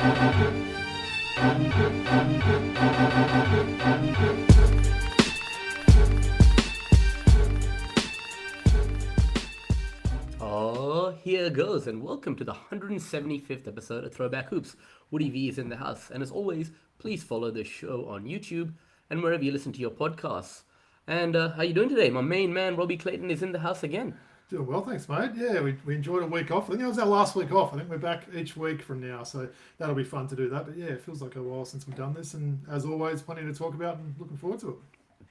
Oh, here goes, and welcome to the 175th episode of Throwback Hoops. Woody V is in the house, and as always, please follow the show on YouTube and wherever you listen to your podcasts. And how you doing today? My main man, Robbie Clayton, is in the house again. Doing well, thanks, mate. Yeah, we enjoyed a week off. I think it was our last week off. I think we're back each week from now, so that'll be fun to do that. But yeah, it feels like a while since we've done this, and as always, plenty to talk about and looking forward to it.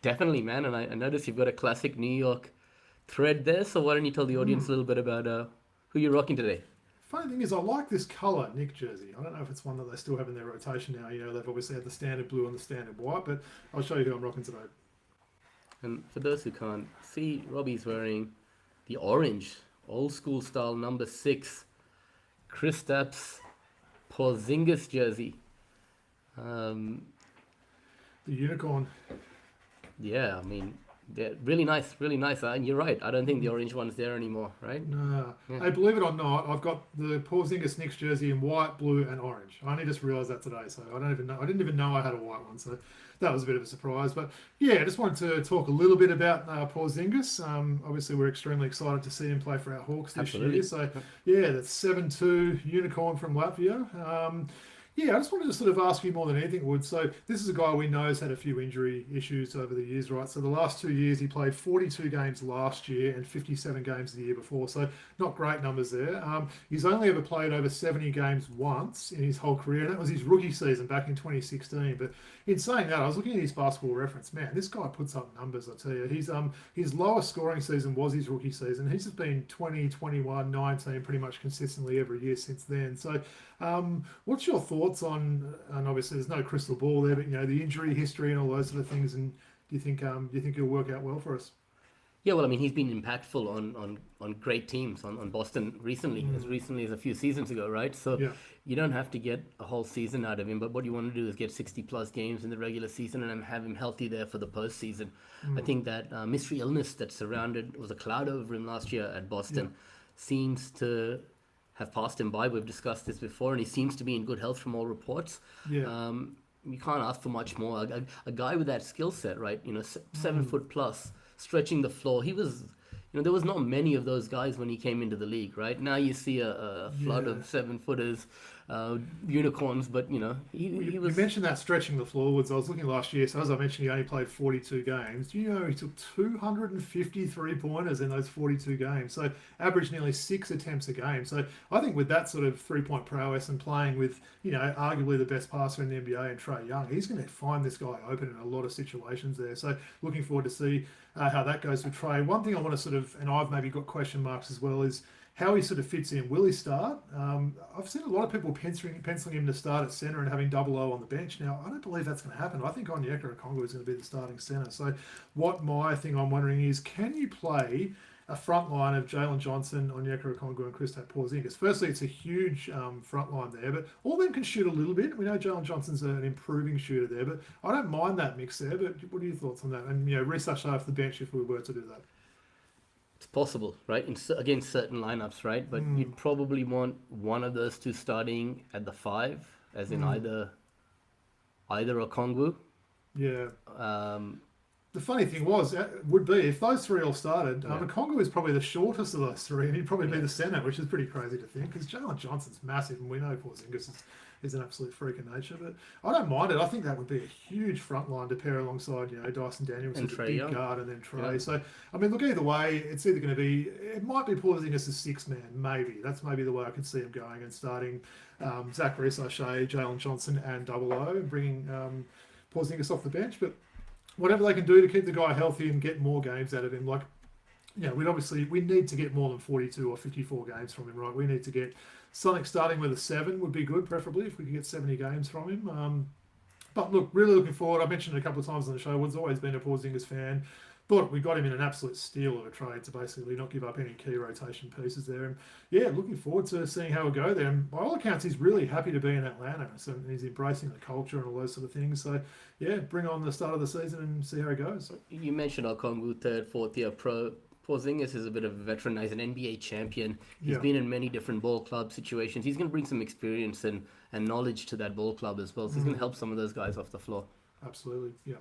Definitely, man, and I noticed you've got a classic New York thread there, so why don't you tell the audience a little bit about who you're rocking today? Funny thing is, I like this colour Nick jersey. I don't know if it's one that they still have in their rotation now. You know, they've obviously had the standard blue and the standard white, but I'll show you who I'm rocking today. And for those who can't see, Robbie's wearing the orange, old school style number 6 Kristaps Porzingis jersey. The unicorn. Yeah, I mean, they're really nice, really nice. And you're right, I don't think the orange one's there anymore, right? No. Yeah. Hey, believe it or not, I've got the Porzingis Knicks jersey in white, blue, and orange. I only just realised that today, so I didn't even know I had a white one, so that was a bit of a surprise. But yeah, I just wanted to talk a little bit about Porzingis. Obviously, we're extremely excited to see him play for our Hawks this year. So yeah, that's 7'2" unicorn from Latvia. Yeah, I just wanted to sort of ask you more than anything, Wood. So this is a guy we know has had a few injury issues over the years, right? So the last 2 years, he played 42 games last year and 57 games the year before. So not great numbers there. He's only ever played over 70 games once in his whole career, and that was his rookie season back in 2016. But in saying that, I was looking at his basketball reference. Man, this guy puts up numbers, I tell you. His lowest scoring season was his rookie season. He's just been 20, 21, 19 pretty much consistently every year since then. So what's your thoughts on, and obviously there's no crystal ball there, but you know, the injury history and all those sort of things, and do you think it'll work out well for us? Yeah, well, I mean, he's been impactful on great teams, on Boston recently as a few seasons ago, right? So Yeah. you don't have to get a whole season out of him, but what you want to do is get 60-plus games in the regular season and have him healthy there for the postseason. I think that mystery illness that was a cloud over him last year at Boston seems to have passed him by. We've discussed this before, and he seems to be in good health from all reports. Yeah. You can't ask for much more. A guy with that skill set, right? You know, 7 foot plus, stretching the floor. He was, you know, there was not many of those guys when he came into the league, right? Now you see a flood of 7-footers, unicorns, but you know, he was. You mentioned that stretching the floor, Woods. I was looking last year, so as I mentioned, he only played 42 games. Do you know he took 253 pointers in those 42 games? So averaged nearly 6 attempts a game. So I think with that sort of 3-point prowess and playing with, you know, arguably the best passer in the NBA and Trae Young, he's going to find this guy open in a lot of situations there. So looking forward to see how that goes with Trae. One thing I want to sort of, and I've maybe got question marks as well, is how he sort of fits in. Will he start? I've seen a lot of people penciling him to start at centre and having double O on the bench. Now, I don't believe that's going to happen. I think Onyeka Okongwu is going to be the starting centre. So what my thing I'm wondering is, can you play a front line of Jaylen Johnson, Onyeka Okongwu and Kristaps Porzingis? Firstly, it's a huge front line there, but all of them can shoot a little bit. We know Jaylen Johnson's an improving shooter there, but I don't mind that mix there. But what are your thoughts on that? And, you know, research off the bench if we were to do that. It's possible, right? Against certain lineups, right? But you'd probably want one of those two starting at the 5, as in either Okongwu. Yeah. The funny thing would be if those three all started, Okongwu is probably the shortest of those three, and he'd probably be the centre, which is pretty crazy to think, because Jaylen Johnson's massive, and we know Porzingis is an absolute freak of nature. But I don't mind it. I think that would be a huge front line to pair alongside, you know, Dyson Daniels as a big guard, and then Trae. Yeah. So, I mean, look, either way, it's either going to be, it might be Porzingis as 6-man, maybe. That's maybe the way I could see him going and starting Zach Reese-Shea, Jaylen Johnson, and double O, and bringing Porzingis off the bench. But whatever they can do to keep the guy healthy and get more games out of him, like, you know, we need to get more than 42 or 54 games from him, right? We need to get something starting with a 7 would be good, preferably, if we could get 70 games from him. But look, really looking forward. I mentioned it a couple of times on the show, Wood's always been a Porzingis fan. Thought we got him in an absolute steal of a trade to basically not give up any key rotation pieces there. And yeah, looking forward to seeing how it go there. And by all accounts, he's really happy to be in Atlanta. So he's embracing the culture and all those sort of things. So yeah, bring on the start of the season and see how it goes. You mentioned Okongwu, third, fourth year pro. Porzingis is a bit of a veteran now. He's an NBA champion. He's Yeah. been in many different ball club situations. He's going to bring some experience and knowledge to that ball club as well. So he's going to help some of those guys off the floor. Absolutely, yeah.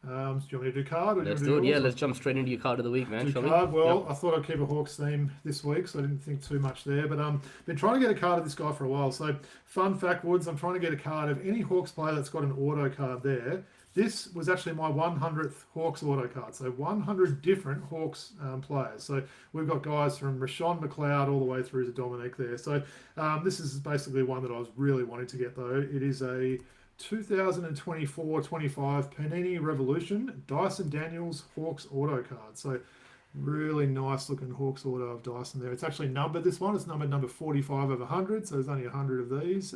Do you want me to do card? Or Let's do do it. yours, Yeah, or- let's jump straight into your card of the week, man. Do Shall card. we? Well, Yep. I thought I'd keep a Hawks theme this week, so I didn't think too much there. But been trying to get a card of this guy for a while. So, fun fact, Woods, I'm trying to get a card of any Hawks player that's got an auto card there. This was actually my 100th Hawks auto card. So 100 different Hawks players. So we've got guys from Rashawn McLeod all the way through to Dominic there. So this is basically one that I was really wanting to get though. It is a 2024-25 Panini Revolution Dyson Daniels Hawks auto card. So really nice looking Hawks auto of Dyson there. It's actually numbered, this one. It's number 45 of 100, so there's only 100 of these.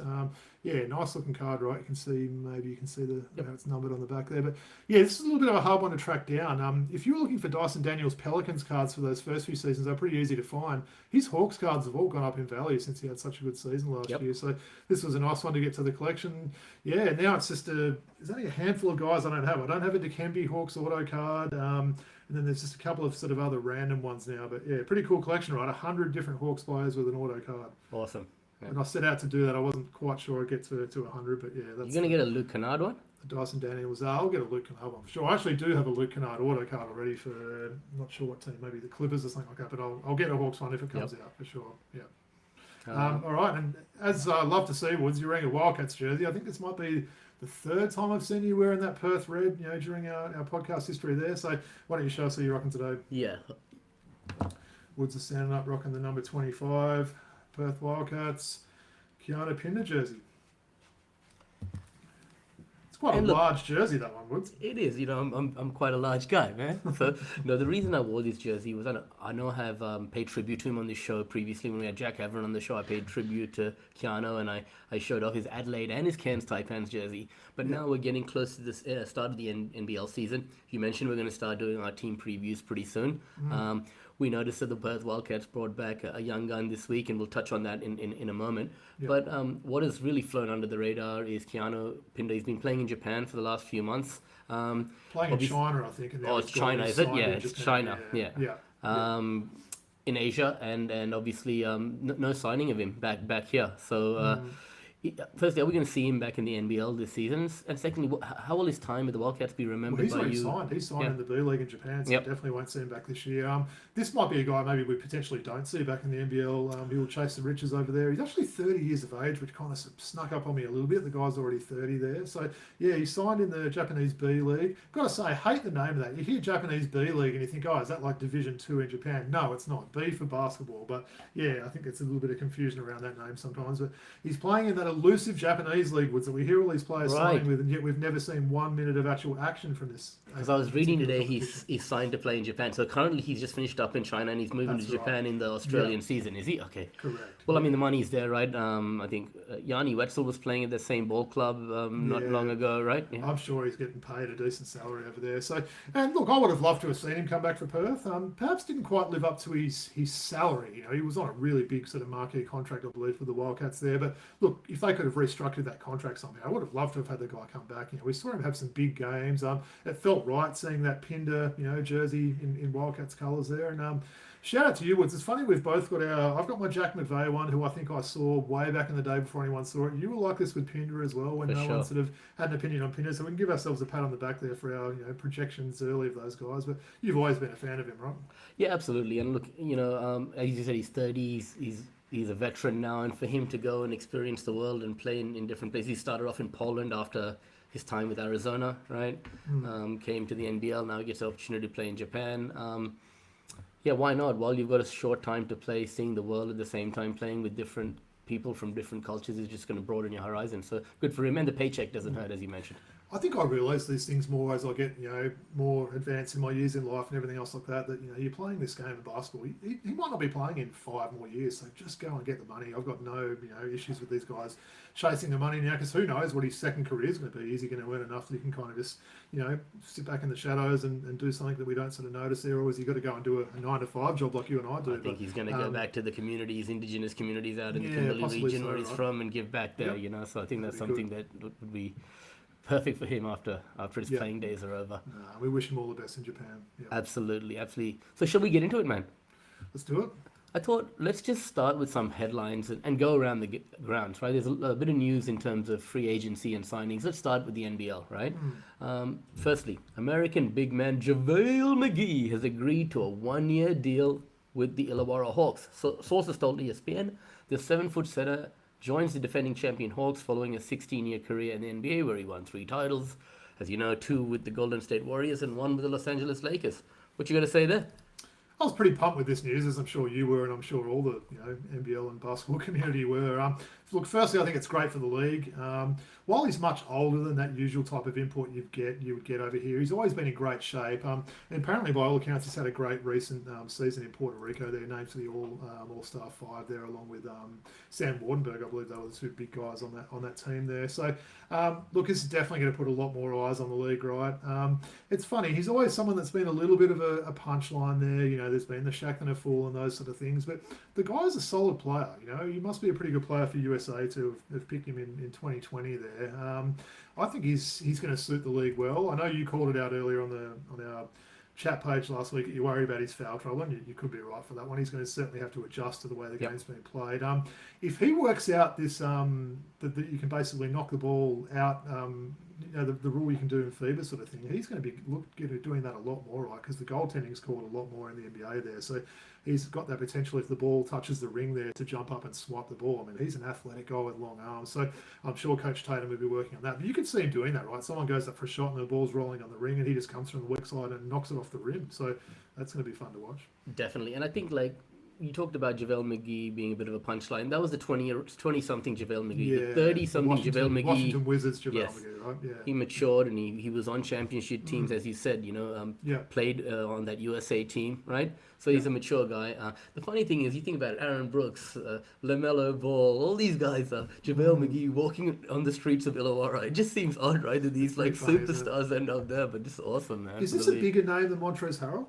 Yeah, nice looking card, right? You can see, maybe you can see how it's numbered on the back there. But yeah, this is a little bit of a hard one to track down. If you were looking for Dyson Daniels Pelicans cards for those first few seasons, they're pretty easy to find. His Hawks cards have all gone up in value since he had such a good season last year. So this was a nice one to get to the collection. Yeah, now it's just there's only a handful of guys I don't have. I don't have a Dikembe Hawks auto card. And then there's just a couple of sort of other random ones now. But yeah, pretty cool collection, right? 100 different Hawks players with an auto card. Awesome. Yeah. And I set out to do that. I wasn't quite sure I'd get to 100, but yeah. That's You're going to get a Luke Kennard one? The Dyson Daniels. I'll get a Luke Kennard one for sure. I actually do have a Luke Kennard auto card already for, not sure what team, maybe the Clippers or something like that, but I'll get a Hawks one if it comes out for sure. Yeah. All right, and as I love to see, Woods, you're wearing a Wildcats jersey. I think this might be the third time I've seen you wearing that Perth red, during our podcast history there. So why don't you show us who you're rocking today? Yeah. Woods is standing up, rocking the number 25, Perth Wildcats, Keanu Pinder jersey. It's quite a large jersey, that one, Woods. It is. I'm quite a large guy, man. So the reason I wore this jersey was I know I have paid tribute to him on this show previously. When we had Jack Everett on the show, I paid tribute to Keanu, and I showed off his Adelaide and his Cairns Taipans jersey. But now we're getting close to this start of the NBL season. You mentioned we're going to start doing our team previews pretty soon. We noticed that the Perth Wildcats brought back a young gun this week, and we'll touch on that in a moment. Yep. But what has really flown under the radar is Keanu Pinder. He's been playing in Japan for the last few months. Playing in China, I think. Oh, it's China, is it? Yeah, it's China. Yeah. In Asia, and obviously no signing of him back here. So firstly, are we going to see him back in the NBL this season? And secondly, how will his time with the Wildcats be remembered by you? He's signed in the B League in Japan, so definitely won't see him back this year. This might be a guy maybe we potentially don't see back in the NBL. He will chase the riches over there. He's actually 30 years of age, which kind of snuck up on me a little bit. The guy's already 30 there. So, yeah, he signed in the Japanese B League. Got to say, I hate the name of that. You hear Japanese B League and you think, oh, is that like Division 2 in Japan? No, it's not. B for basketball. But, yeah, I think it's a little bit of confusion around that name sometimes. But he's playing in that elusive Japanese league, Woods, that we hear all these players signing with, and yet we've never seen 1 minute of actual action from this. Because I was reading today he's signed to play in Japan. So currently he's just finished up in China and he's moving to Japan in the Australian season, is he? Okay. Correct. Well, I mean, the money's there, right? I think Yanni Wetzel was playing at the same ball club not long ago, right? Yeah. I'm sure he's getting paid a decent salary over there. So, and look, I would have loved to have seen him come back for Perth. Perhaps didn't quite live up to his salary. He was on a really big sort of marquee contract, I believe, with the Wildcats there. But look, if they could have restructured that contract somehow, I would have loved to have had the guy come back. We saw him have some big games. It felt right seeing that Pinder, jersey in Wildcats colours there. And shout out to you, Woods. It's funny, we've both got I've got my Jack McVeigh one, who I think I saw way back in the day before anyone saw it. You were like this with Pinder as well, when one sort of had an opinion on Pinder. So we can give ourselves a pat on the back there for our projections early of those guys. But you've always been a fan of him, right? Yeah, absolutely. And look, as you said, he's 30. He's a veteran now, and for him to go and experience the world and play in different places. He started off in Poland after his time with Arizona, right? Came to the NBL. Now he gets the opportunity to play in Japan. Yeah, why not? While you've got a short time to play, seeing the world at the same time, playing with different people from different cultures is just going to broaden your horizon. So good for him, and the paycheck doesn't hurt, as you mentioned. I think I realise these things more as I get, more advanced in my years in life and everything else like that, that, you're playing this game of basketball. He might not be playing in 5 more years, so just go and get the money. I've got no, issues with these guys chasing the money now, because who knows what his second career is going to be. Is he going to earn enough that he can kind of just, sit back in the shadows and do something that we don't sort of notice there, or has he got to go and do a 9-to-5 job like you and I do? I think he's going to go back to the communities, indigenous communities out in the Kimberley region where he's from, and give back there, So I think that's something that would be perfect for him after his playing days are over. We wish him all the best in Japan. Yeah. Absolutely. So shall we get into it, man? Let's do it. I thought let's just start with some headlines and go around the grounds, right? There's a bit of news in terms of free agency and signings. Let's start with the NBL, right? Firstly, American big man JaVale McGee has agreed to a 1-year deal with the Illawarra Hawks. So, sources told ESPN the 7-foot center joins the defending champion Hawks following a 16-year career in the NBA where he won 3 titles. As you know, 2 with the Golden State Warriors and 1 with the Los Angeles Lakers. What you got to say there? I was pretty pumped with this news, as I'm sure you were, and I'm sure all the NBL and basketball community were. Look, firstly, I think it's great for the league. While he's much older than that usual type of import you would get over here, he's always been in great shape. And apparently, by all accounts, he's had a great recent season in Puerto Rico. They're named to the All-Star 5 there, along with Sam Wardenberg. I believe they were the 2 big guys on that team there. So, look, this is definitely going to put a lot more eyes on the league, right? It's funny. He's always someone that's been a little bit of a punchline there. There's been the Shackleton and Fool and those sort of things. But the guy's a solid player. He must be a pretty good player for USA to have picked him in 2020 there. I think he's going to suit the league well. I know you called it out earlier on our chat page last week that you worry about his foul trouble, and you could be right for that one. He's going to certainly have to adjust to the way the game's being played. If he works out this that you can basically knock the ball out, the rule you can do in FIBA sort of thing, he's going to be doing that a lot more, right? Because the goaltending's called a lot more in the NBA there. So he's got that potential if the ball touches the ring there to jump up and swipe the ball. I mean, he's an athletic guy with long arms. So I'm sure Coach Tatum will be working on that. But you can see him doing that, right? Someone goes up for a shot and the ball's rolling on the ring and he just comes from the weak side and knocks it off the rim. So that's going to be fun to watch. Definitely. And I think, you talked about JaVale McGee being a bit of a punchline. That was the 20-something JaVale McGee. The 30-something JaVale McGee. Washington Wizards JaVale McGee, right? Yeah. He matured and he was on championship teams, as you said, played on that USA team, right? So he's a mature guy. The funny thing is, you think about it, Aaron Brooks, LaMelo Ball, all these guys, JaVale McGee walking on the streets of Illawarra. It just seems odd, right, that these superstars end up there, but it's awesome, man. Is this a bigger name than Montrezl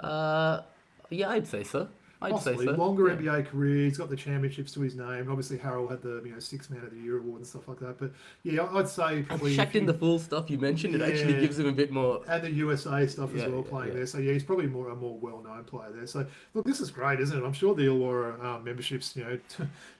Harrell? Yeah, I'd say so. Possibly. Longer NBA career. He's got the championships to his name. Obviously, Harrell had the 6 Man of the Year award and stuff like that. But yeah, I'd say probably. Checked in the full stuff you mentioned. It actually gives him a bit more. And the USA stuff as well playing there. So yeah, he's probably a more well-known player there. So look, this is great, isn't it? I'm sure the Illawarra memberships,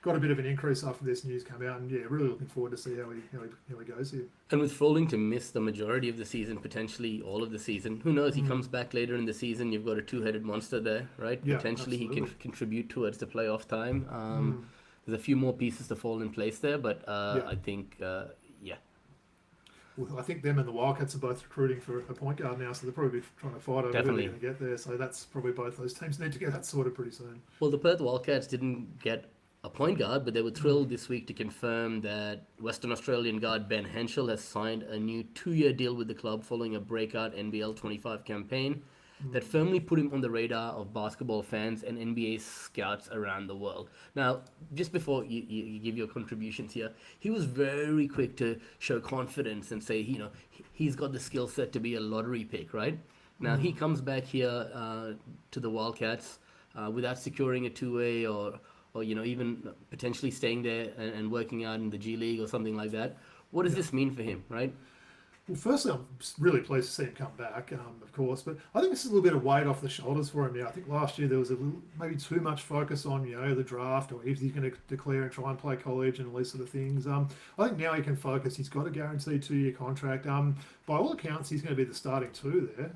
got a bit of an increase after this news came out, and really looking forward to see how he goes here. And with Froling to miss the majority of the season, potentially all of the season, who knows? He comes back later in the season. You've got a 2-headed monster there, right? Yeah, potentially absolutely. He can contribute towards the playoff time. There's a few more pieces to fall in place there, but I think, Well, I think them and the Wildcats are both recruiting for a point guard now, so they're probably trying to fight over who they're going to get there. So that's probably both those teams need to get that sorted pretty soon. Well, the Perth Wildcats didn't get a point guard, but they were thrilled this week to confirm that Western Australian guard Ben Henshall has signed a new 2-year deal with the club following a breakout NBL 25 campaign that firmly put him on the radar of basketball fans and NBA scouts around the world. Now, just before you give your contributions here, he was very quick to show confidence and say, he's got the skill set to be a lottery pick, right? Now, he comes back here to the Wildcats without securing a two-way or even potentially staying there and working out in the G League or something like that. What does this mean for him, right? Well, firstly, I'm really pleased to see him come back, of course. But I think this is a little bit of weight off the shoulders for him now. I think last year there was maybe too much focus on, the draft, or if he's going to declare and try and play college and all these sort of things. I think now he can focus. He's got a guaranteed 2-year contract. By all accounts, he's going to be the starting 2 there.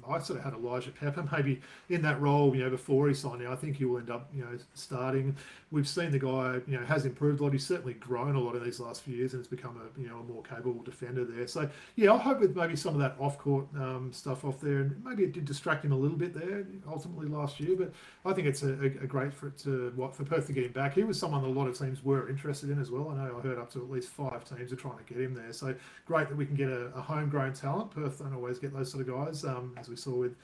I sort of had Elijah Pippen maybe in that role, before he signed. Now I think he will end up, starting. We've seen the guy, has improved a lot. He's certainly grown a lot in these last few years and has become a more capable defender there. So yeah, I hope with maybe some of that off-court stuff off there, and maybe it did distract him a little bit there ultimately last year. But I think it's a great for Perth to get him back. He was someone that a lot of teams were interested in as well. I know I heard up to at least 5 teams are trying to get him there. So great that we can get a homegrown talent. Perth don't always get those sort of guys, as we saw with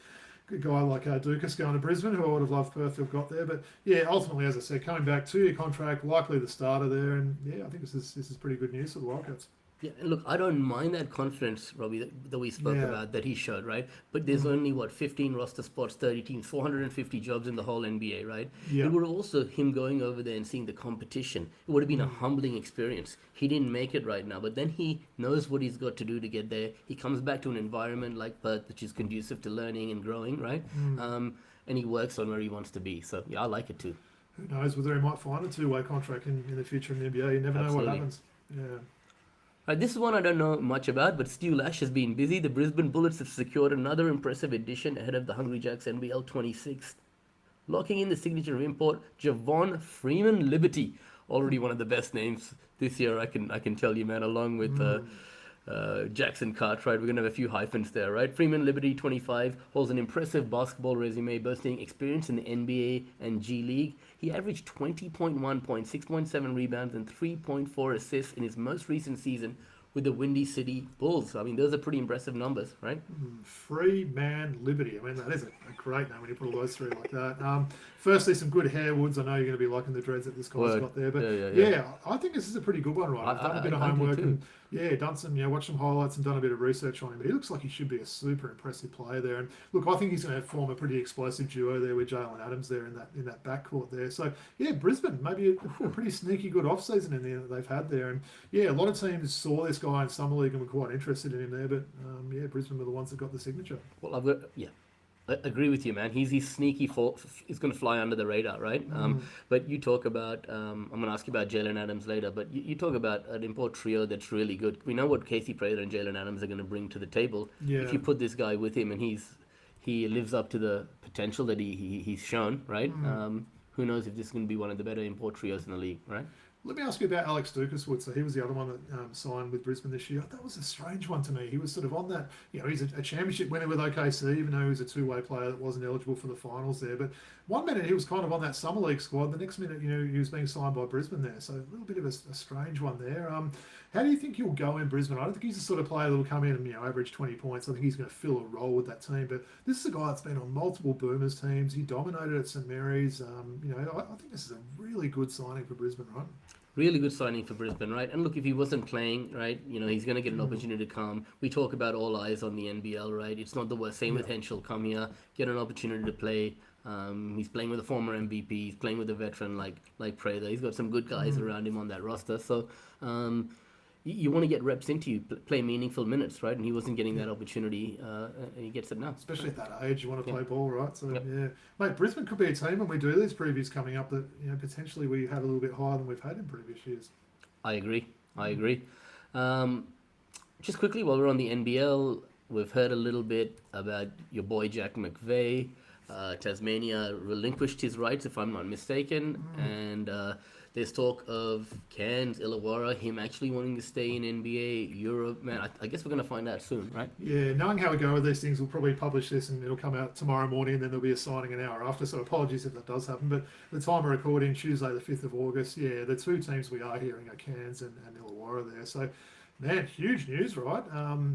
a guy like Dukas going to Brisbane, who I would have loved Perth to have got there. But yeah, ultimately, as I said, coming back, 2-year contract, likely the starter there, and yeah, I think this is pretty good news for the Wildcats. Yeah, and look, I don't mind that confidence, Robbie, that we spoke about that he showed, right? But there's only what 15 roster spots, 30 teams, 450 jobs in the whole NBA, right? It Yeah. would also him going over there and seeing the competition. It would have been a humbling experience. He didn't make it right now, but then he knows what he's got to do to get there. He comes back to an environment like Perth, which is conducive to learning and growing, right? And he works on where he wants to be. So yeah, I like it too. Who knows whether he might find a two-way contract in the future in the NBA. You never know what happens. Yeah. Right, this is one I don't know much about, but Stu Lash has been busy. The Brisbane Bullets have secured another impressive addition ahead of the Hungry Jacks NBL 26th, locking in the signature of import Javon Freeman Liberty, already one of the best names this year. I can tell you, man. Along with Jackson Cartwright, we're gonna have a few hyphens there, right? Freeman Liberty, 25, holds an impressive basketball resume, boasting experience in the NBA and G League. He averaged 20.1 points, 6.7 rebounds, and 3.4 assists in his most recent season with the Windy City Bulls. I mean, those are pretty impressive numbers, right? Free Man Liberty. I mean, that is a great name when you put all those three like that. Firstly, some good Hairwoods. I know you're going to be liking the dreads that this guy's got there. But yeah, I think this is a pretty good one, right? I've done a bit of homework and done some, watched some highlights and done a bit of research on him. But he looks like he should be a super impressive player there. And look, I think he's going to form a pretty explosive duo there with Jaylen Adams there in that backcourt there. So yeah, Brisbane, maybe a pretty sneaky good off-season in there that they've had there. And yeah, a lot of teams saw this guy in Summer League and were quite interested in him there. But Brisbane were the ones that got the signature. Well, I agree with you, man. He's sneaky. He's going to fly under the radar, right? But you talk about. I'm going to ask you about Jaylen Adams later. But you talk about an import trio that's really good. We know what Casey Prather and Jaylen Adams are going to bring to the table. Yeah. If you put this guy with him and he lives up to the potential that he's shown, right? Who knows if this is going to be one of the better import trios in the league, right? Let me ask you about Alex Ducaswood. So he was the other one that signed with Brisbane this year. That was a strange one to me. He was sort of on that, he's a championship winner with OKC, even though he was a two-way player that wasn't eligible for the finals there. But one minute he was kind of on that Summer League squad. The next minute, he was being signed by Brisbane there. So a little bit of a strange one there. How do you think he'll go in Brisbane? I don't think he's the sort of player that will come in and average 20 points. I think he's going to fill a role with that team. But this is a guy that's been on multiple Boomers teams. He dominated at St Mary's. I think this is a really good signing for Brisbane, right? Really good signing for Brisbane, right? And look, if he wasn't playing, right, he's going to get an opportunity to come. We talk about all eyes on the NBL, right? It's not the worst. Same with Henshall. Come here, get an opportunity to play. He's playing with a former MVP. He's playing with a veteran like Prather. He's got some good guys around him on that roster. So you want to get reps into you, play meaningful minutes, right? And he wasn't getting that opportunity, and he gets it now. Especially at that age, you want to play ball, right? So mate, Brisbane could be a team when we do these previews coming up that potentially we have a little bit higher than we've had in previous years. I agree. Just quickly, while we're on the NBL, we've heard a little bit about your boy Jack McVeigh. Tasmania relinquished his rights, if I'm not mistaken, and there's talk of Cairns, Illawarra, him actually wanting to stay in NBA, Europe. Man, I guess we're going to find out soon, right? Yeah, knowing how we go with these things, we'll probably publish this and it'll come out tomorrow morning and then there'll be a signing an hour after. So apologies if that does happen. But the time of recording, Tuesday the 5th of August, the two teams we are hearing are Cairns and Illawarra there. So, man, huge news, right?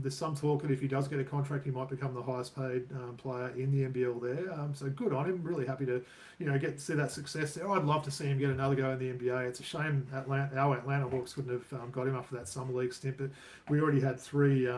There's some talk that if he does get a contract, he might become the highest paid player in the NBL there. So good on him. Really happy to, get to see that success there. I'd love to see him get another go in the NBA. It's a shame our Atlanta Hawks wouldn't have got him after that Summer League stint, but we already had three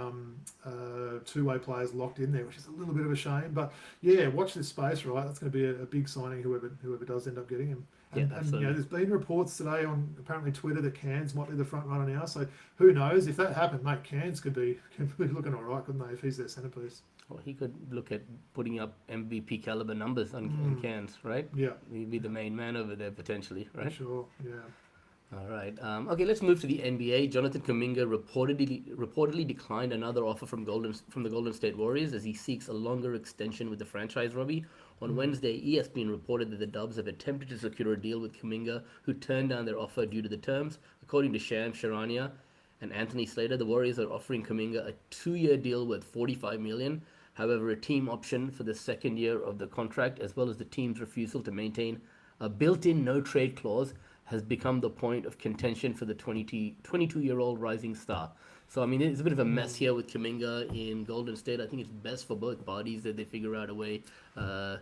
two-way players locked in there, which is a little bit of a shame. But yeah, watch this space, right? That's going to be a big signing, whoever does end up getting him. And there's been reports today on apparently Twitter that Cairns might be the front runner now. So who knows if that happened, mate? Cairns could be looking all right, couldn't they? If he's their centerpiece. Well, he could look at putting up MVP caliber numbers on Cairns, right? Yeah, he'd be the main man over there potentially, right? Sure. Yeah. All right. Okay, let's move to the NBA. Jonathan Kuminga reportedly declined another offer from the Golden State Warriors as he seeks a longer extension with the franchise, Robbie. On Wednesday, ESPN reported that the Dubs have attempted to secure a deal with Kuminga, who turned down their offer due to the terms. According to Shams Charania and Anthony Slater, the Warriors are offering Kuminga a 2-year deal worth $45 million. However, a team option for the second year of the contract, as well as the team's refusal to maintain a built-in no-trade clause, has become the point of contention for the 22-year-old rising star. So, I mean, it's a bit of a mess here with Kuminga in Golden State. I think it's best for both parties that they figure out a way to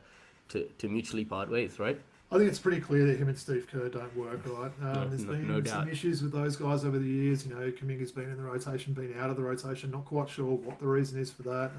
mutually part ways, right? I think it's pretty clear that him and Steve Kerr don't work, right? There's been no some doubt. issues with those guys over the years. Kuminga's been in the rotation, been out of the rotation. Not quite sure what the reason is for that.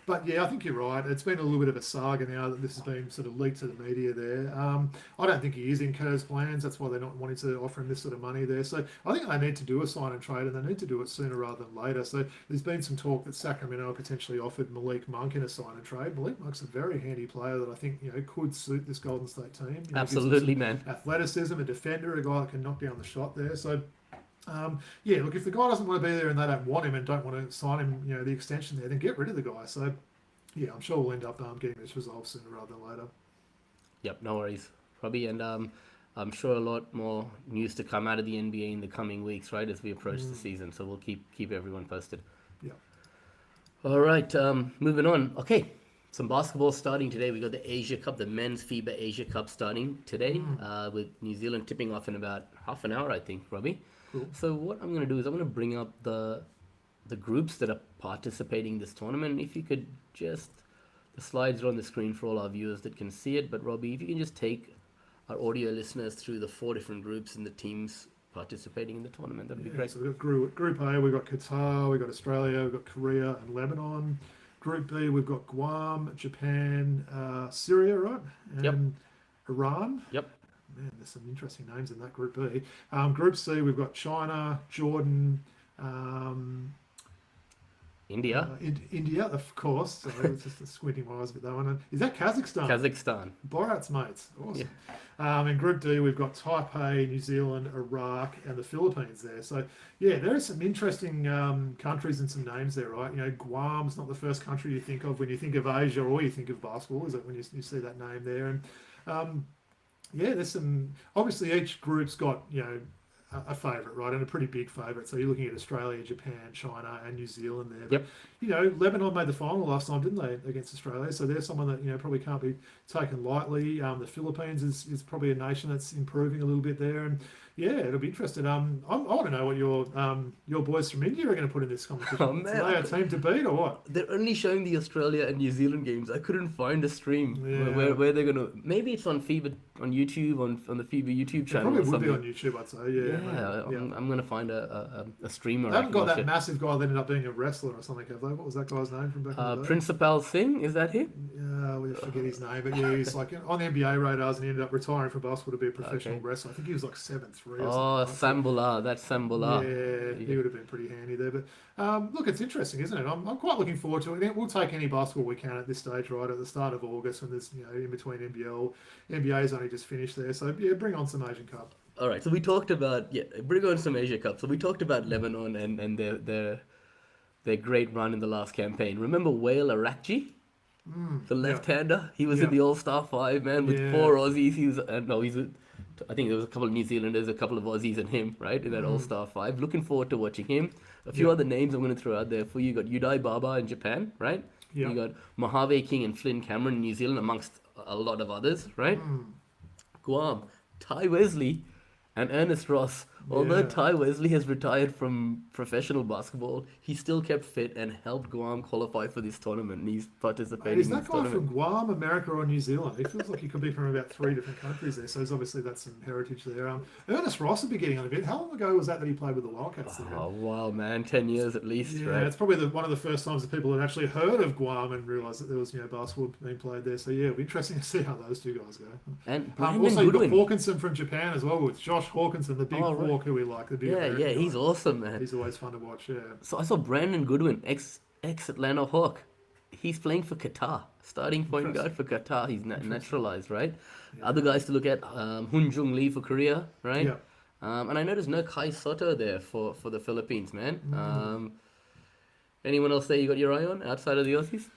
But yeah, I think you're right. It's been a little bit of a saga now that this has been sort of leaked to the media there. I don't think he is in Kerr's plans. That's why they're not wanting to offer him this sort of money there. So I think they need to do a sign and trade, and they need to do it sooner rather than later. So there's been some talk that Sacramento potentially offered Malik Monk in a sign and trade. Malik Monk's a very handy player that I think could suit this Golden State team. Absolutely, man. Athleticism, a defender, a guy that can knock down the shot there. So. Yeah, look, if the guy doesn't want to be there and they don't want him and don't want to sign him, the extension there, then get rid of the guy. So, yeah, I'm sure we'll end up getting this resolved sooner rather than later. Yep, no worries, Robbie. And I'm sure a lot more news to come out of the NBA in the coming weeks, right, as we approach the season. So we'll keep everyone posted. Yeah. All right, moving on. Okay, some basketball starting today. We got the Asia Cup, the men's FIBA Asia Cup starting today, with New Zealand tipping off in about half an hour, I think, Robbie. Cool. So what I'm going to do is I'm going to bring up the groups that are participating in this tournament. If you could just, the slides are on the screen for all our viewers that can see it, but Robbie, if you can just take our audio listeners through the 4 different groups and the teams participating in the tournament, that'd be great. So we've got Group A, we've got Qatar, we've got Australia, we've got Korea and Lebanon. Group B, we've got Guam, Japan, Syria, right? And Iran. Yep. Man, there's some interesting names in that Group B. Group C, we've got China, Jordan, India. India, of course. So it's just squinting my eyes a bit, that one. Is that Kazakhstan? Kazakhstan. Borat's mates. Awesome. Yeah. In Group D, we've got Taipei, New Zealand, Iraq, and the Philippines there. So, yeah, there are some interesting countries and some names there, right? Guam's not the first country you think of when you think of Asia or you think of basketball, is it, when you see that name there? And, yeah, there's some. Obviously, each group's got a favourite, right, and a pretty big favourite. So you're looking at Australia, Japan, China, and New Zealand there. But, Lebanon made the final last time, didn't they, against Australia? So they're someone that probably can't be taken lightly. The Philippines is probably a nation that's improving a little bit there, and yeah, it'll be interesting. I want to know what your boys from India are going to put in this competition. Oh, man. Are they a team to beat or what? They're only showing the Australia and New Zealand games. I couldn't find a stream where they're going to. Maybe it's on FIBA on YouTube on the FIBA YouTube channel. It probably would be on YouTube, I'd say. Yeah. I'm going to find a streamer. They haven't got that massive guy that ended up being a wrestler or something, have they? What was that guy's name from back in the day? Principal Singh, is that him? Yeah, we forget his name, but yeah, he's like on the NBA radars and he ended up retiring from basketball to be a professional wrestler. I think he was like 7'3" or something. Sambula, that's Sambula. Yeah, he would have been pretty handy there. But look, it's interesting, isn't it? I'm quite looking forward to it. We'll take any basketball we can at this stage, right, at the start of August when there's, in between NBA's only just finished there. So, yeah, bring on some Asian Cup. All right, so we talked about, bring on some Asia Cup. So we talked about Lebanon and their great run in the last campaign. Remember Wael Arakji? The left-hander? He was in the All-Star 5, man, with 4 Aussies. He was, I think there was a couple of New Zealanders, a couple of Aussies and him, right, in that All-Star 5. Looking forward to watching him. A few other names I'm going to throw out there for you. You got Udai Baba in Japan, right? You got Mojave King and Flynn Cameron in New Zealand, amongst a lot of others, right? Guam, Ty Wesley and Ernest Ross. Although Ty Wesley has retired from professional basketball, he still kept fit and helped Guam qualify for this tournament, and he's participating in this tournament. Is that guy from Guam, America, or New Zealand? He feels like he could be from about 3 different countries there, so there's obviously that's some heritage there. Ernest Ross will be getting on a bit. How long ago was that he played with the Wildcats? Oh, wow, man. 10 years at least, right? It's probably one of the first times that people had actually heard of Guam and realised that there was basketball being played there. So, yeah, it'll be interesting to see how those two guys go. And also, you've got Hawkinson from Japan as well, with Josh Hawkinson, the big hawk who we like, the big Yeah, he's awesome, man. He's always fun to watch, So I saw Brandon Goodwin, ex-Atlanta Hawk. He's playing for Qatar, starting point guard for Qatar. He's naturalized, right? Yeah. Other guys to look at, Hun Jung Lee for Korea, right? Yeah. And I noticed no Kai Soto there for the Philippines, man. Anyone else there you got your eye on outside of the Aussies?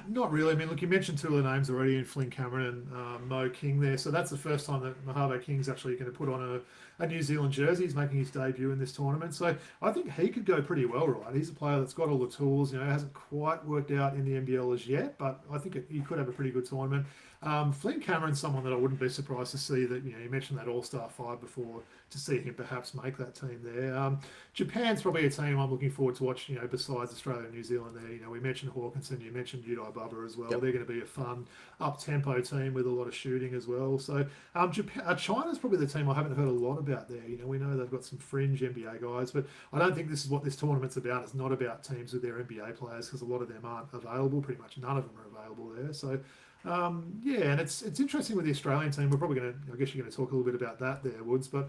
Not really. I mean, look, you mentioned 2 of the names already in Flynn Cameron and Mo King there. So that's the first time that Mojave King's actually going to put on a New Zealand jersey. He's making his debut in this tournament. So I think he could go pretty well, right? He's a player that's got all the tools. Hasn't quite worked out in the NBL as yet, but I think he could have a pretty good tournament. Flynn Cameron's someone that I wouldn't be surprised to see that, you mentioned that All-Star 5 before, to see him perhaps make that team there. Japan's probably a team I'm looking forward to watch, besides Australia and New Zealand there. We mentioned Hawkinson, you mentioned mentioned Udai Bubba as well. Yep. They're going to be a fun up-tempo team with a lot of shooting as well. So China's probably the team I haven't heard a lot about there. We know they've got some fringe NBA guys, but I don't think this is what this tournament's about. It's not about teams with their NBA players because a lot of them aren't available. Pretty much none of them are available there. So and it's interesting with the Australian team. We're probably going to, I guess you're going to talk a little bit about that there, Woods, but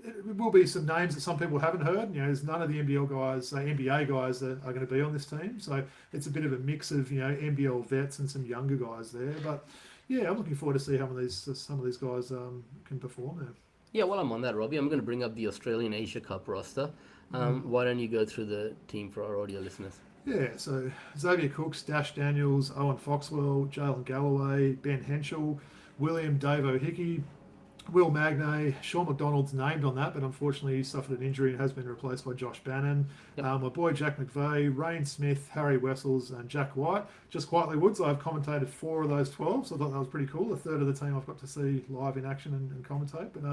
it will be some names that some people haven't heard. There's none of the NBA guys that are going to be on this team. So it's a bit of a mix of, NBL vets and some younger guys there. But yeah, I'm looking forward to see how some of these guys can perform there. Yeah, while I'm on that, Robbie, I'm going to bring up the Australian Asia Cup roster. Why don't you go through the team for our audio listeners? Yeah, so Xavier Cooks, Dash Daniels, Owen Foxwell, Jaylen Galloway, Ben Henshall, William Davo Hickey, Will Magnay, Sean McDonald's named on that, but unfortunately he suffered an injury and has been replaced by Josh Bannon. Yep. My boy Jack McVeigh, Rain Smith, Harry Wessels, and Jack White. Just quietly, Woods, I've commentated 4 of those 12, so I thought that was pretty cool. A third of the team I've got to see live in action and commentate. But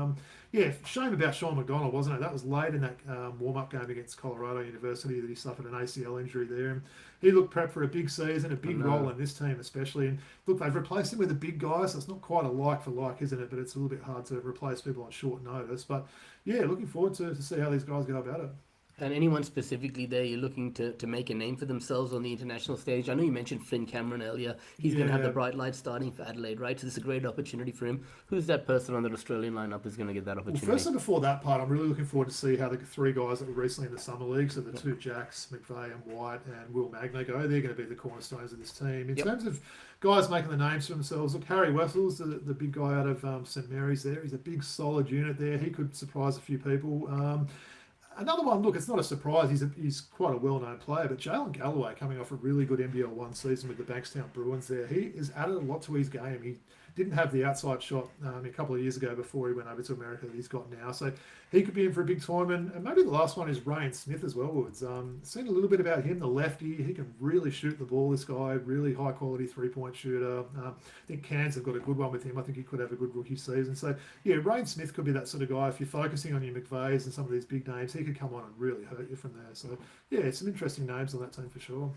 shame about Sean McDonald, wasn't it? That was late in that warm-up game against Colorado University that he suffered an ACL injury there. And he looked prepped for a big season, a big role in this team especially. And look, they've replaced him with a big guy, so it's not quite a like for like, isn't it? But it's a little bit hard to replace people on short notice. But yeah, looking forward to see how these guys go about it. And anyone specifically there you're looking to make a name for themselves on the international stage? I know you mentioned Flynn Cameron earlier. He's going to have the bright light starting for Adelaide, right? So this is a great opportunity for him. Who's that person on the Australian lineup who's going to get that opportunity? Well, first and before that part, I'm really looking forward to see how the 3 guys that were recently in the Summer League, so the 2 Jacks, McVeigh and White and Will Magnay go. They're going to be the cornerstones of this team. In terms of guys making the names for themselves, look, Harry Wessels, the big guy out of St Mary's there. He's a big, solid unit there. He could surprise a few people. Another one, look, it's not a surprise. He's quite a well-known player, but Jaylen Galloway coming off a really good NBL 1 season with the Bankstown Bruins there. He has added a lot to his game. He didn't have the outside shot a couple of years ago before he went over to America that he's got now. So he could be in for a big tournament. And maybe the last one is Rain Smith as well, Woods. Seen a little bit about him, the lefty. He can really shoot the ball, this guy. Really high-quality three-point shooter. I think Cairns have got a good one with him. I think he could have a good rookie season. So, yeah, Rain Smith could be that sort of guy. If you're focusing on your McVeighs and some of these big names, he could come on and really hurt you from there. So, yeah, some interesting names on that team for sure.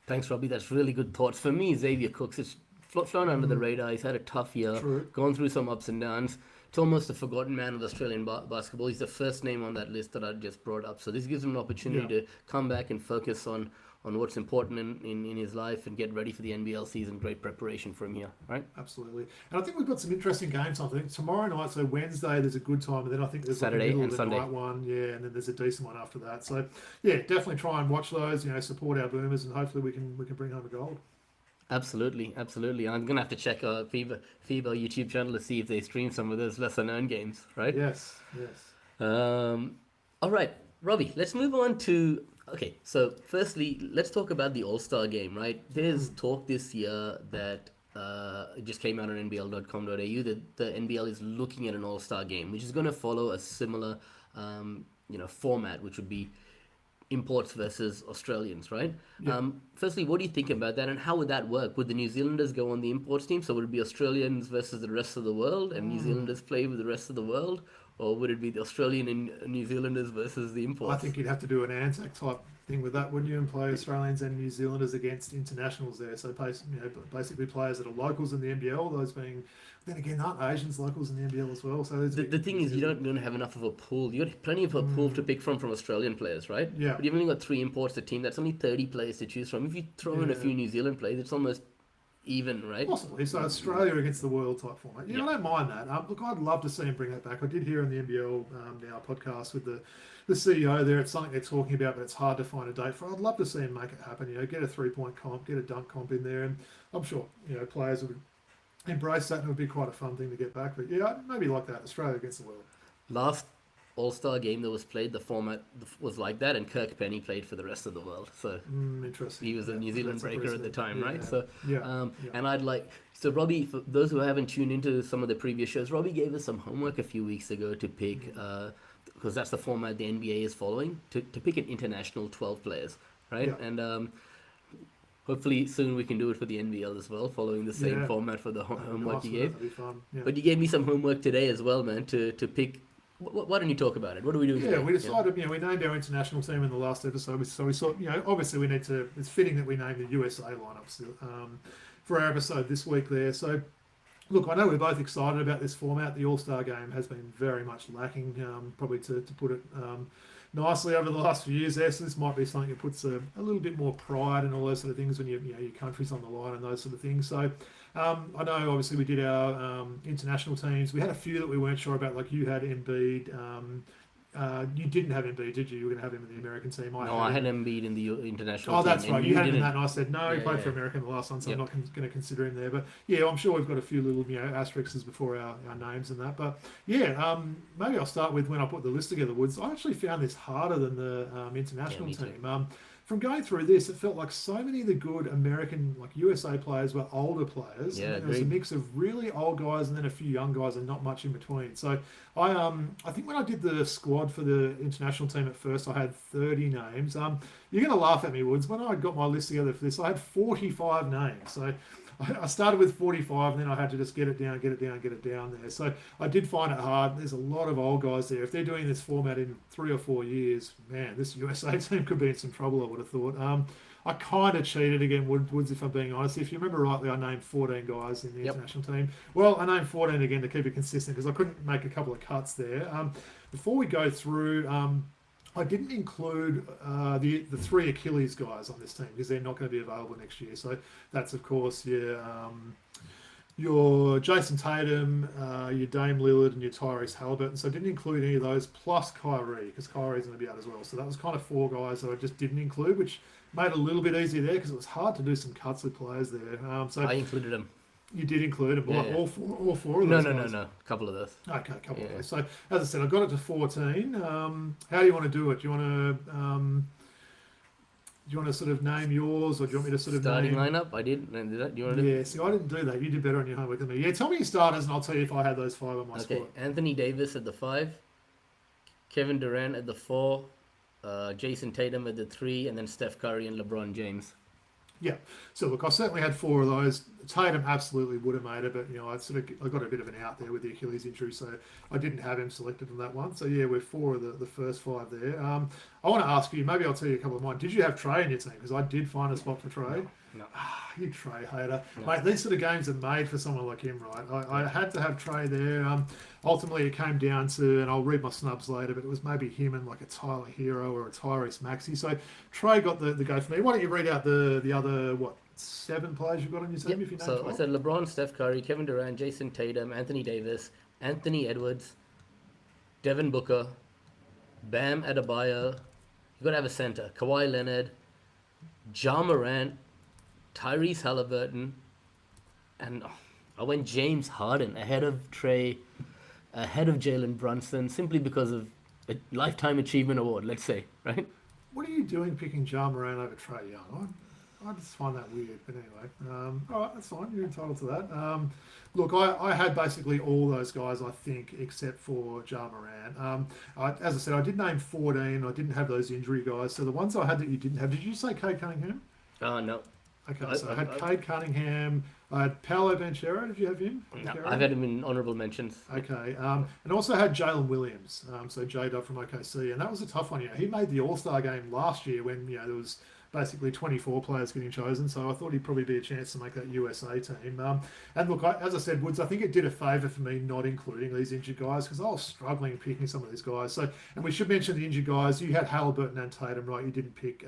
Thanks, Robbie. That's really good thoughts. For me, Xavier Cooks is flown under the radar. He's had a tough year, gone through some ups and downs. It's almost a forgotten man of Australian basketball. He's the first name on that list that I just brought up. So this gives him an opportunity to come back and focus on what's important in his life and get ready for the NBL season. Great preparation for him here, right? Absolutely. And I think we've got some interesting games. I think tomorrow night, so Wednesday, there's a good time, and then I think there's Saturday like and Sunday night one, and then there's a decent one after that. So yeah, definitely try and watch those. Support our Boomers, and hopefully we can bring home a gold. Absolutely. I'm gonna have to check our FIBA YouTube channel to see if they stream some of those lesser known games, right? Yes. All right, Robbie. Let's move on to. Okay, so firstly, let's talk about the All-Star game, right? There's talk this year that it just came out on NBL.com.au that the NBL is looking at an All-Star game, which is going to follow a similar, format, which would be imports versus Australians, right? Firstly, what do you think about that, and how would that work? Would the New Zealanders go on the imports team? So would it be Australians versus the rest of the world, and New Zealanders play with the rest of the world? Or would it be the Australian and New Zealanders versus the imports? I think you'd have to do an Anzac type thing with that, wouldn't you? And play Australians and New Zealanders against internationals there. So basically players that are locals in the NBL, those being, then again, aren't Asians locals in the NBL as well? So the thing is, you don't have enough of a pool. You got plenty of a pool to pick from Australian players, right? Yeah. But you've only got 3 imports a team. That's only 30 players to choose from. If you throw in a few New Zealand players, it's almost even, right? Possibly. So Australia against the world type format. Yeah, I don't mind that. Look, I'd love to see him bring that back. I did hear on the NBL Now podcast with the CEO there. It's something they're talking about, but it's hard to find a date for. I'd love to see him make it happen. Get a 3-point comp, get a dunk comp in there, and I'm sure players would embrace that, and it would be quite a fun thing to get back. But yeah, maybe like that. Australia against the world. Last All-Star game that was played, the format was like that, and Kirk Penny played for the rest of the world. So interesting. He was a New Zealand breaker at the time, right? Yeah. So and I'd like, so Robbie, for those who haven't tuned into some of the previous shows, Robbie gave us some homework a few weeks ago to pick, because that's the format the NBA is following, to pick an international 12 players, right? Yeah. And hopefully soon we can do it for the NBL as well, following the same format for the homework you gave. That'd be fun. Yeah. But you gave me some homework today as well, man, to pick Why don't you talk about it? What are we doing? Yeah, today? we decided, we named our international team in the last episode. So we thought, obviously we need to, it's fitting that we name the USA lineups for our episode this week there. So, look, I know we're both excited about this format. The All-Star game has been very much lacking, probably to put it nicely over the last few years there. So this might be something that puts a little bit more pride and all those sort of things when your country's on the line and those sort of things. So I know obviously we did our international teams. We had a few that we weren't sure about, like you had Embiid. You didn't have Embiid, did you? You were going to have him in the American team. I had Embiid in the international team. Oh, that's right. You had him in that, and I said, no, he Yeah, played for yeah. America in the last one, so I'm not going to consider him there. But yeah, I'm sure we've got a few little asterisks before our names and that. But yeah, maybe I'll start with when I put the list together, Woods. I actually found this harder than the international me too. team. From going through this, it felt like so many of the good American, like USA players, were older players. Yeah, and there was a mix of really old guys and then a few young guys and not much in between. So I think when I did the squad for the international team at first, I had 30 names. You're going to laugh at me, Woods. When I got my list together for this, I had 45 names. So I started with 45 and then I had to just get it down there. So I did find it hard. There's a lot of old guys there. If they're doing this format in 3 or 4 years, man, this USA team could be in some trouble, I would have thought. I kind of cheated again, Woods, if I'm being honest. If you remember rightly, I named 14 guys in the international team. Well, I named 14 again to keep it consistent because I couldn't make a couple of cuts there. Before we go through, I didn't include the 3 Achilles guys on this team because they're not going to be available next year. So that's, of course, your Jason Tatum, your Dame Lillard, and your Tyrese Halliburton. So I didn't include any of those, plus Kyrie, because Kyrie's going to be out as well. So that was kind of 4 guys that I just didn't include, which made it a little bit easier there because it was hard to do some cuts with players there. So I included them. You did include them, Yeah. all four of those guys? No. A couple of those. Okay, a couple of those. So, as I said, I got it to 14. How do you want to do it? Do you want to sort of name yours, or do you want me to sort of Starting name... lineup, I did. And did that? Do you want to do? Yeah, see, I didn't do that. You did better on your homework than me. Yeah, tell me your starters, and I'll tell you if I had those 5 on my Okay, squad. Anthony Davis at the 5, Kevin Durant at the 4, Jason Tatum at the 3, and then Steph Curry and LeBron James. Yeah. So look, I certainly had 4 of those. Tatum absolutely would have made it, but I got a bit of an out there with the Achilles injury, so I didn't have him selected on that one. So yeah, we're 4 of the first 5 there. I want to ask you, maybe I'll tell you a couple of mine. Did you have Trey in your team? Because I did find a spot for Trey. No. You Trey hater. No. Mate, these sort of games are made for someone like him, right? I had to have Trey there. Ultimately, it came down to, and I'll read my snubs later, but it was maybe him and like a Tyler Hero or a Tyrese Maxey. So Trey got the go for me. Why don't you read out the other, 7 players you've got on your team if you know. So I said LeBron, Steph Curry, Kevin Durant, Jason Tatum, Anthony Davis, Anthony Edwards, Devin Booker, Bam Adebayo. You've got to have a center. Kawhi Leonard, Ja Morant, Tyrese Halliburton, and I went James Harden ahead of Trey, ahead of Jalen Brunson, simply because of a Lifetime Achievement Award, let's say, right? What are you doing picking Ja Morant over Trey Young? I just find that weird, but anyway. All right, that's fine. You're entitled to that. Look, I had basically all those guys, I think, except for Ja Morant. As I said, I did name 14. I didn't have those injury guys. So the ones I had that you didn't have, did you say Cade Cunningham? No. Okay, so I had Cade Cunningham. I had Paolo Banchero. Did you have him? No, I've had him in honourable mentions. Okay, and also had Jaylen Williams, so J-Dub from OKC, and that was a tough one. He made the All-Star game last year when there was basically 24 players getting chosen, so I thought he'd probably be a chance to make that USA team. And look, as I said, Woods, I think it did a favour for me not including these injured guys because I was struggling picking some of these guys. So, and we should mention the injured guys. You had Halliburton and Tatum, right? You didn't pick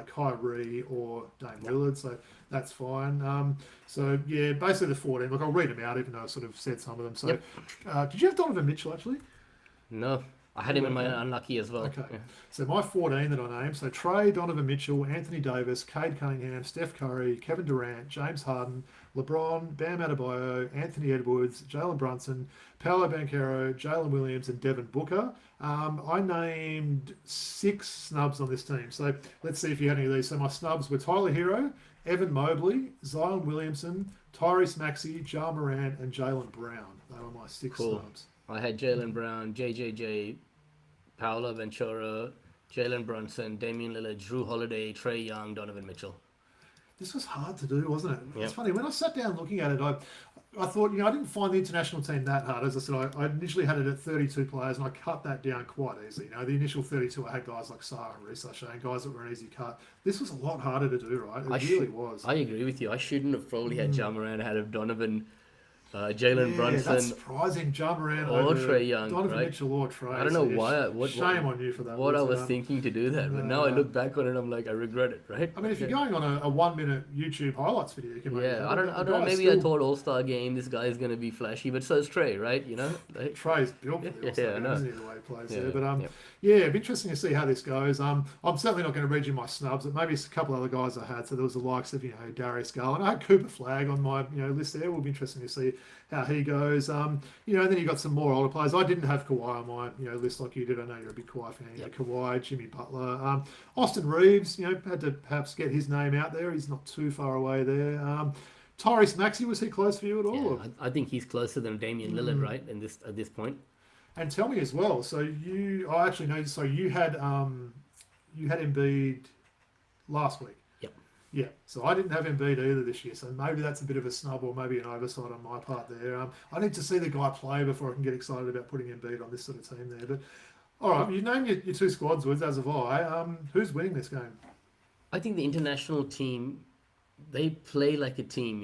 Kyrie or Dame Lillard, so that's fine. So yeah, basically the 14. Look, I'll read them out, even though I sort of said some of them. So, did you have Donovan Mitchell actually? No, I had him in my unlucky as well. Okay, Yeah. so my 14 that I named: so Trey, Donovan Mitchell, Anthony Davis, Cade Cunningham, Steph Curry, Kevin Durant, James Harden, LeBron, Bam Adebayo, Anthony Edwards, Jalen Brunson, Paolo Banchero, Jalen Williams, and Devin Booker. I named 6 snubs on this team. So let's see if you had any of these. So my snubs were Tyler Hero, Evan Mobley, Zion Williamson, Tyrese Maxey, Ja Morant, and Jaylen Brown. They were my 6 snubs. I had Jaylen Brown, JJJ, Paolo Ventura, Jalen Brunson, Damian Lillard, Drew Holiday, Trey Young, Donovan Mitchell. This was hard to do, wasn't it? Yep. It's funny, when I sat down looking at it, I thought, I didn't find the international team that hard. As I said, I initially had it at 32 players, and I cut that down quite easily. The initial 32, I had guys like Saga and Risa and guys that were an easy cut. This was a lot harder to do, right? It really was. I agree with you. I shouldn't have probably had Ja Morant, had Donovan, Jalen Brunson. That's surprising. Ja Morant or Trae Young, Donovan right? Mitchell or Trae. I don't know why. Shame on you for that. What I was thinking to do that, but now I look back on it, I'm like, I regret it, right? I mean, if you're going on a 1 minute YouTube highlights video, you can make I don't know. Maybe I thought All-Star game, this guy is going to be flashy, but so is Trae, right? Like, Trae's built for the All-Star game, isn't he, the way he plays there? But it'd be interesting to see how this goes. I'm certainly not going to read you my snubs, but maybe it's a couple other guys I had. So there was the likes of Darius Garland. I had Cooper Flagg on my list there. It will be interesting to see how he goes. And then you got some more older players. I didn't have Kawhi on my list like you did. I know you're a big Kawhi fan. Kawhi, Jimmy Butler, Austin Reeves. Had to perhaps get his name out there. He's not too far away there. Tyrese Maxey, was he close for you at all? Yeah, I think he's closer than Damian Lillard, right? At this point. And tell me as well. So I actually know. So you had Embiid last week. Yeah, so I didn't have Embiid either this year, so maybe that's a bit of a snub or maybe an oversight on my part there. I need to see the guy play before I can get excited about putting Embiid on this sort of team there. But all right, you name your two squads, Woods, as have I. Who's winning this game? I think the international team, they play like a team,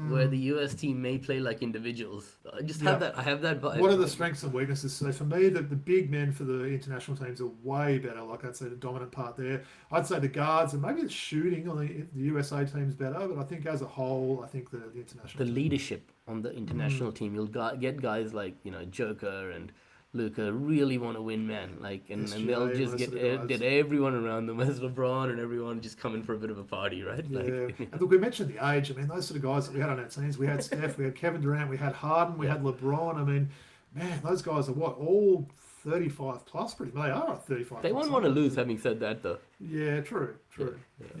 where the US team may play like individuals. I just have that. I have that vibe. What are the strengths and weaknesses? So for me, the big men for the international teams are way better. Like I'd say the dominant part there. I'd say the guards and maybe the shooting on the USA team's better. But I think as a whole, I think the international leadership on the international team, you'll get guys like Joker and Luka really want to win, man. And they'll just get everyone around them as LeBron and everyone just coming for a bit of a party, right? And look, we mentioned the age. I mean, those sort of guys that we had on our teams. We had Steph, we had Kevin Durant, we had Harden, we had LeBron. I mean, man, those guys are all 35 plus, pretty much. They are 35. They won't want to lose. Having said that, though. Yeah, true. Yeah.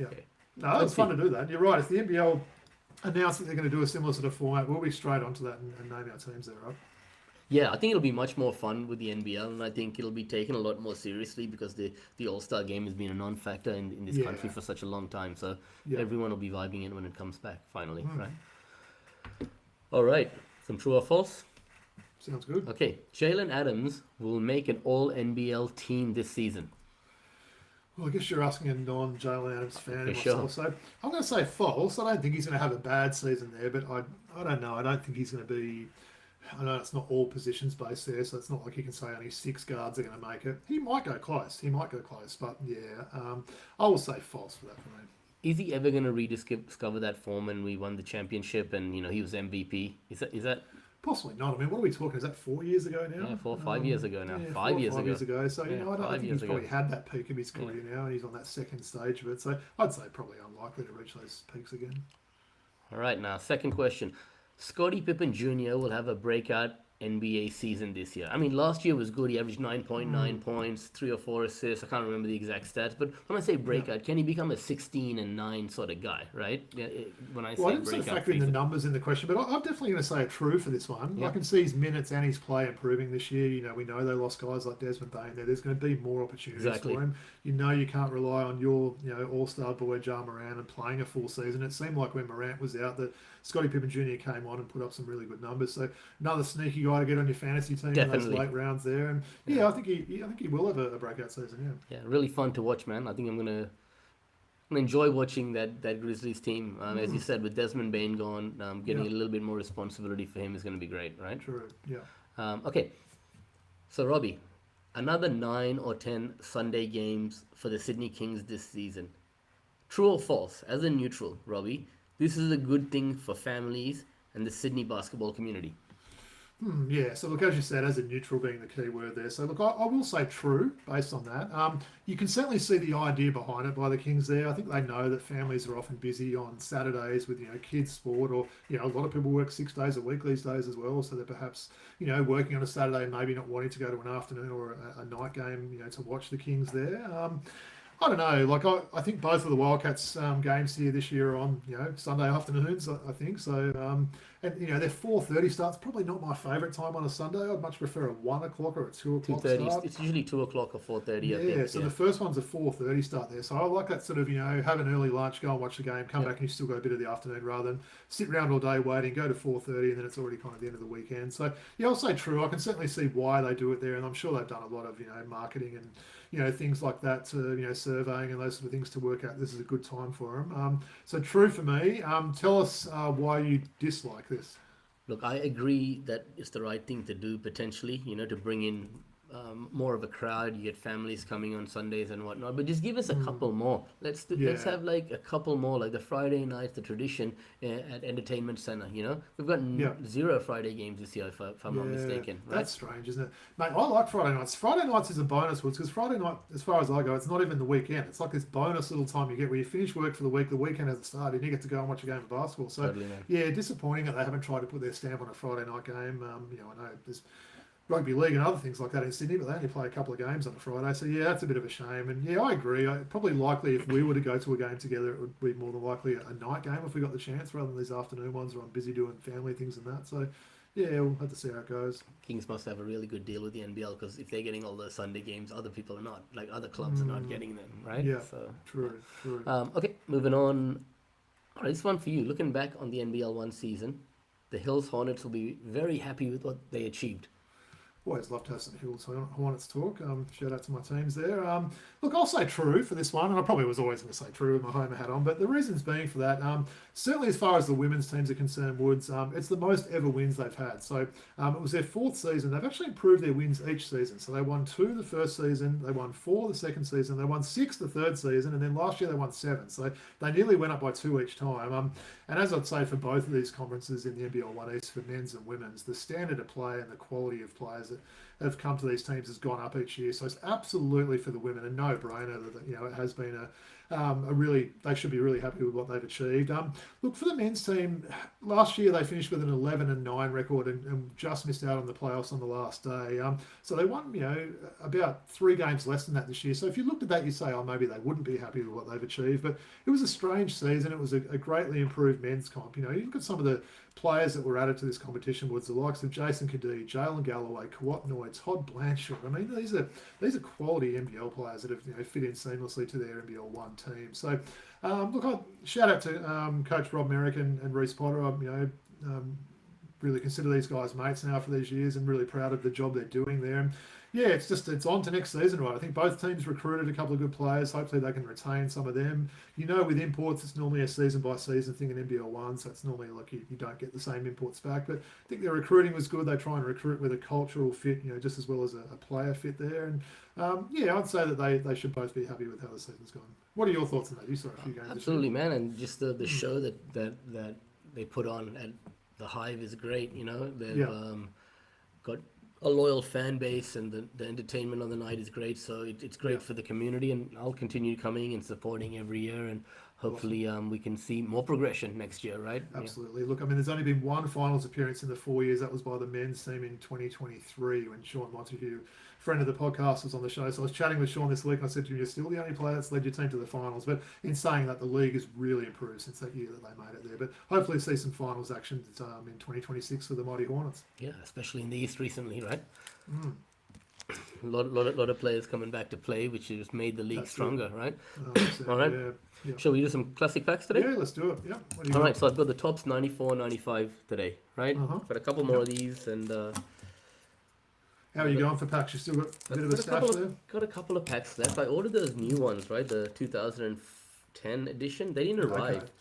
Okay. No, it's fun to do that. You're right. If the NBL announce that they're going to do a similar sort of format, we'll be straight onto that and name our teams there, right? Yeah, I think it'll be much more fun with the NBL, and I think it'll be taken a lot more seriously because the All-Star game has been a non-factor in this country for such a long time. So everyone will be vibing in when it comes back, finally, right? All right, some true or false? Sounds good. Okay, Jaylen Adams will make an All-NBL team this season. Well, I guess you're asking a non-Jaylen Adams fan myself. Sure. So I'm going to say false. I don't think he's going to have a bad season there, but I don't know. I don't think he's going to be... I know it's not all positions based there, so it's not like you can say only 6 guards are going to make it. He might go close. But I will say false for that for me. Is he ever going to rediscover that form when we won the championship and he was MVP? Is that possibly not? I mean, what are we talking? Is that 4 years ago now? Yeah, 4 or 5 years ago now. Yeah, 5 years ago. So I think he's probably had that peak of his career now, and he's on that second stage of it. So I'd say probably unlikely to reach those peaks again. All right, now second question. Scottie Pippen Jr. will have a breakout NBA season this year. I mean, last year was good. He averaged 9.9 points, 3 or 4 assists. I can't remember the exact stats. But when I say breakout, can he become a 16-9 sort of guy, right? When I say I didn't breakout factor in the numbers in the question, but I'm definitely going to say true for this one. I can see his minutes and his play improving this year. We know they lost guys like Desmond Bain there. There's going to be more opportunities for him. You can't rely on your all-star boy Ja Morant and playing a full season. It seemed like when Morant was out that Scottie Pippen Jr. came on and put up some really good numbers. So another sneaky guy to get on your fantasy team in those late rounds there. And I think he will have a breakout season. Yeah, really fun to watch, man. I think I'm gonna enjoy watching that Grizzlies team. As you said, with Desmond Bain gone, getting a little bit more responsibility for him is going to be great, right? True. Yeah. Okay. So Robbie, another 9 or 10 Sunday games for the Sydney Kings this season. True or false? As a neutral, Robbie, this is a good thing for families and the Sydney basketball community. So look, as you said, as a neutral being the key word there. So look, I will say true based on that. You can certainly see the idea behind it by the Kings there. I think they know that families are often busy on Saturdays with kids sport, or a lot of people work 6 days a week these days as well. So they're perhaps working on a Saturday and maybe not wanting to go to an afternoon or a night game to watch the Kings there. I don't know. I think both of the Wildcats games here this year are on Sunday afternoons. I think so. And their 4:30 starts probably not my favourite time on a Sunday. I'd much prefer a 1 o'clock or a 2 o'clock 2:30. start. It's usually 2 o'clock or 4:30. Yeah, I think. so the first one's a 4:30 start there. So I like that sort of, have an early lunch, go and watch the game, come back and you still got a bit of the afternoon rather than sit around all day waiting, go to 4:30 and then it's already kind of the end of the weekend. So yeah, I'll say true. I can certainly see why they do it there, and I'm sure they've done a lot of, marketing and, things like that to, surveying and those sort of things to work out this is a good time for them. So true for me. Tell us why you dislike this. Look, I agree that it's the right thing to do potentially, to bring in more of a crowd. You get families coming on Sundays and whatnot, but just give us a couple more. Let's have like a couple more, like the Friday nights, the tradition at Entertainment Center. We've got 0 Friday games this year, if I'm not mistaken. Right? That's strange, isn't it, mate? I like Friday nights. Friday nights is a bonus, because Friday night, as far as I go, it's not even the weekend. It's like this bonus little time you get where you finish work for the week, the weekend hasn't started, and you get to go and watch a game of basketball. So totally, disappointing that they haven't tried to put their stamp on a Friday night game. I know there's rugby league and other things like that in Sydney, but they only play a couple of games on a Friday. So that's a bit of a shame. And I agree. Probably likely if we were to go to a game together, it would be more than likely a night game if we got the chance, rather than these afternoon ones where I'm busy doing family things and that. So we'll have to see how it goes. Kings must have a really good deal with the NBL, because if they're getting all the Sunday games, other people are not. Like other clubs are not getting them, right? Yeah, so, true. Okay, moving on. All right, this one for you. Looking back on the NBL 1 season, the Hills Hornets will be very happy with what they achieved. Always love to have some Hills Hornets talk. Shout out to my teams there. Look, I'll say true for this one, and I probably was always going to say true with my Homer hat on, but the reasons being for that, certainly as far as the women's teams are concerned, Woods, it's the most ever wins they've had. So it was their 4th season. They've actually improved their wins each season. So they won 2 the first season, they won 4 the second season, they won 6 the third season, and then last year they won 7. So they nearly went up by 2 each time. And as I'd say for both of these conferences in the NBL 1 East, for men's and women's, the standard of play and the quality of players that have come to these teams has gone up each year. So it's absolutely for the women a no-brainer that it has been they should be really happy with what they've achieved. Look, for the men's team, last year they finished with an 11-9 record and just missed out on the playoffs on the last day. So they won, about 3 games less than that this year. So if you looked at that, you say, maybe they wouldn't be happy with what they've achieved. But it was a strange season. It was a greatly improved men's comp. You look at some of the players that were added to this competition was the likes of Jason Kadee, Jaylen Galloway, Kawat Noy, Todd Blanchard. I mean, these are quality NBL players that have fit in seamlessly to their NBL 1 team. So, look, I shout out to Coach Rob Merrick and Reece Potter. Really consider these guys mates now for these years, and really proud of the job they're doing there. And it's on to next season, right? I think both teams recruited a couple of good players. Hopefully they can retain some of them. With imports, it's normally a season by season thing in NBL 1, so it's normally like you don't get the same imports back. But I think their recruiting was good. They try and recruit with a cultural fit, just as well as a player fit there. And I'd say that they should both be happy with how the season's gone. What are your thoughts on that? You saw a few games. Absolutely, man, and just the show that they put on at the Hive is great. They've got a loyal fan base, and the entertainment on the night is great. So it's great for the community, and I'll continue coming and supporting every year, and hopefully we can see more progression next year, right? Absolutely. Look, I mean, there's only been 1 finals appearance in the 4 years. That was by the men's team in 2023 when Sean Montague, friend of the podcast, was on the show. So I was chatting with Sean this week, and I said to him, you're still the only player that's led your team to the finals. But in saying that, the league has really improved since that year that they made it there. But hopefully see some finals action in 2026 for the Mighty Hornets. Yeah, especially in the East recently, right? A lot of players coming back to play, which has made the league stronger, right? All right. Yeah. Shall we do some classic packs today? Yeah, let's do it. Yeah. All right, so I've got the tops 94, 95 today, right? Got a couple more of these, and how are you going for packs? You still got a bit of a stash there? Got a couple of packs left. I ordered those new ones, right? The 2010 edition. They didn't arrive.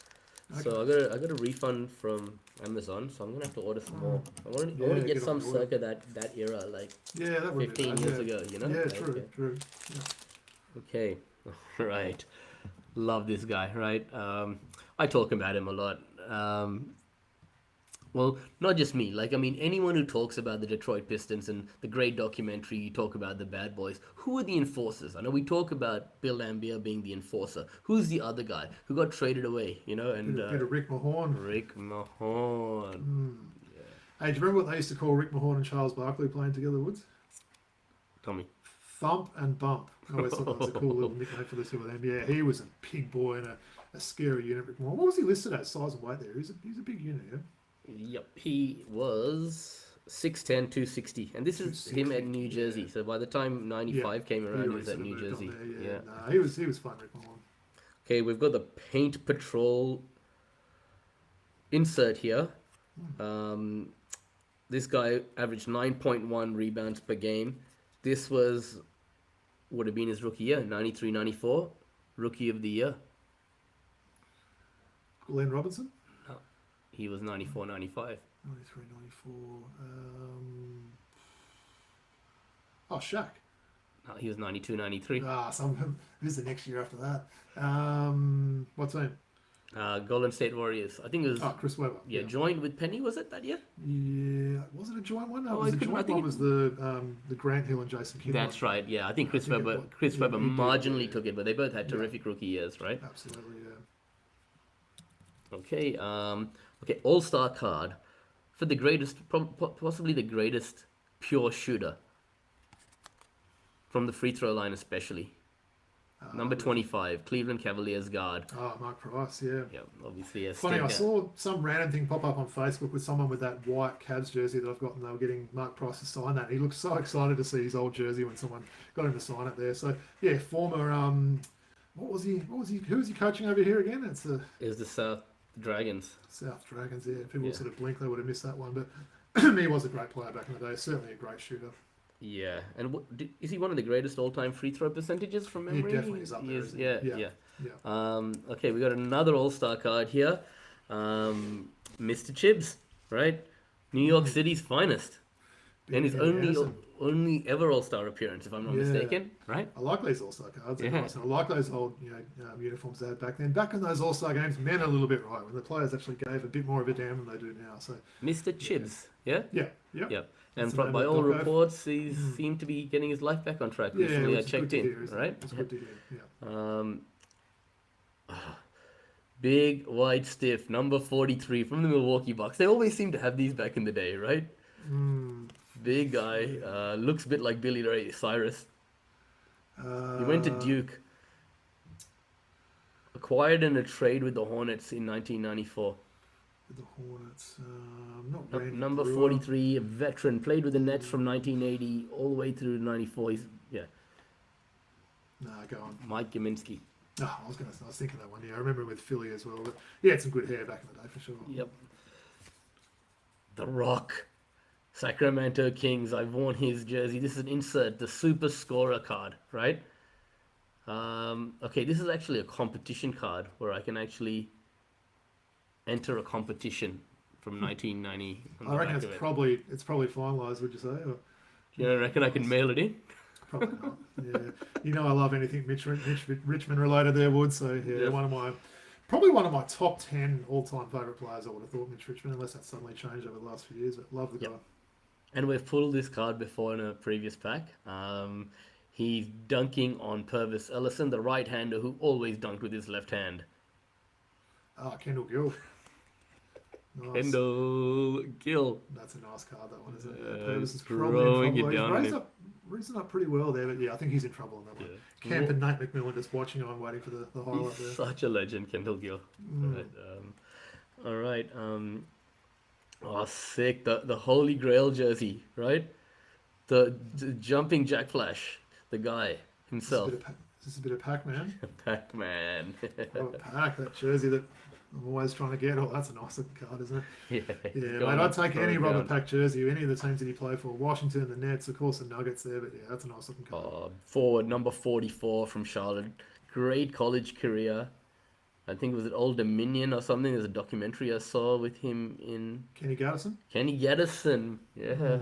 Okay. So I got a refund from Amazon, so I'm gonna have to order some more. I want to get some circa that era, like that 15 years ago, Yeah, like, true. Yeah. Okay, all right. Love this guy, right? I talk about him a lot. Well, not just me. Like, I mean, anyone who talks about the Detroit Pistons and the great documentary, you talk about the bad boys. Who are the enforcers? I know we talk about Bill Laimbeer being the enforcer. Who's the other guy who got traded away, And bit of Rick Mahorn. Rick Mahorn. Yeah. Hey, do you remember what they used to call Rick Mahorn and Charles Barkley playing together, Woods? Tell me. Thump and Bump. I always thought that was a cool little nickname for the two of them. Yeah, he was a big boy and a scary unit, Rick Mahorn. What was he listed at, size and weight there? He's a big unit, yeah? Yep, he was 6'10", 260. And this is him at New Jersey. Yeah. So by the time 95 came around, he was at sort of New moved on Jersey. there, Yeah. No, he was fun, Rick Malone. Okay, we've got the Paint Patrol insert here. This guy averaged 9.1 rebounds per game. This would have been his rookie year, 93, 94. Rookie of the year. Glenn Robinson? No, he was 94, 95. 93, 94. Shaq. No, he was 92, 93. Who's the next year after that? What team? Golden State Warriors. I think it was... Chris Webber. Yeah, joined with Penny, was it, that year? Yeah. Was it a joint one? No, Oh, it was I a couldn't- I joint think one was the Grant Hill and Jason Kidd That's one. right, yeah. I think Chris I think Webber, he did, marginally yeah. took it, but they both had terrific rookie years, right? Absolutely, yeah. Okay, okay, All-Star card for the greatest, possibly the greatest pure shooter from the free throw line, especially. Number 25, Cleveland Cavaliers guard. Mark Price, yeah. Yeah, obviously. Funny, I saw some random thing pop up on Facebook with someone with that white Cavs jersey that I've got, and they were getting Mark Price to sign that. He looked so excited to see his old jersey when someone got him to sign it there. So yeah, former who was he coaching over here again? It's the South Dragons. South Dragons, yeah. People sort of blink, they would have missed that one, but he was a great player back in the day, certainly a great shooter. Yeah, and is he one of the greatest all-time free throw percentages from memory? He definitely is up there. Yeah. Okay, we got another All-Star card here. Mr. Chibbs, right? New York City's finest. And his only ever All-Star appearance, if I'm not mistaken, right? I like these All-Star cards. Yeah. Nice. And I like those old uniforms they had back then. Back in those All-Star games, meant a little bit right, when the players actually gave a bit more of a damn than they do now. So Mr. Chibbs, yeah? Yep. And That's by all reports, he seemed to be getting his life back on track recently. I checked in, right? It's good to hear, Big, wide, stiff, number 43 from the Milwaukee Bucks. They always seem to have these back in the day, right? Big guy, looks a bit like Billy Ray Cyrus. He went to Duke. Acquired in a trade with the Hornets in 1994. With the Hornets, Number 43, a veteran, played with the Nets from 1980 all the way through 94. Go on. Mike Gaminsky. I was thinking that one. Yeah, I remember with Philly as well. But he had some good hair back in the day for sure. Yep. The Rock. Sacramento Kings. I've worn his jersey. This is an insert, the Super Scorer card, right? Okay, this is actually a competition card where I can actually enter a competition from 1990. I reckon it's probably finalised. Would you say? Or? You don't reckon I can mail it in? Probably not. Yeah, I love anything Richmond related there, Wood. So probably one of my top 10 all-time favourite players. I would have thought Mitch Richmond, unless that's suddenly changed over the last few years. But love the guy. And we've pulled this card before in a previous pack. He's dunking on Purvis Ellison, the right-hander who always dunked with his left hand. Kendall Gill. Nice. Kendall Gill. That's a nice card, that one, isn't it? Purvis is throwing it down. He's risen up pretty well there, but I think he's in trouble on that one. Camp and Nate McMillan just watching him, waiting for the highlight there. He's such a legend, Kendall Gill. All right. Sick. The Holy Grail jersey, right? The jumping Jack Flash, the guy himself. Is this a bit of Pac-Man? Pac-Man. Pac, that jersey that I'm always trying to get. Oh, that's a nice looking card, isn't it? Yeah, mate, I'd take any Robert Pack jersey, any of the teams that he played for. Washington, the Nets, of course, the Nuggets there, but that's a nice looking card. Forward, number 44 from Charlotte. Great college career. I think it was at Old Dominion or something. There's a documentary I saw with him in... Kenny Gaddison? Kenny Gaddison, yeah.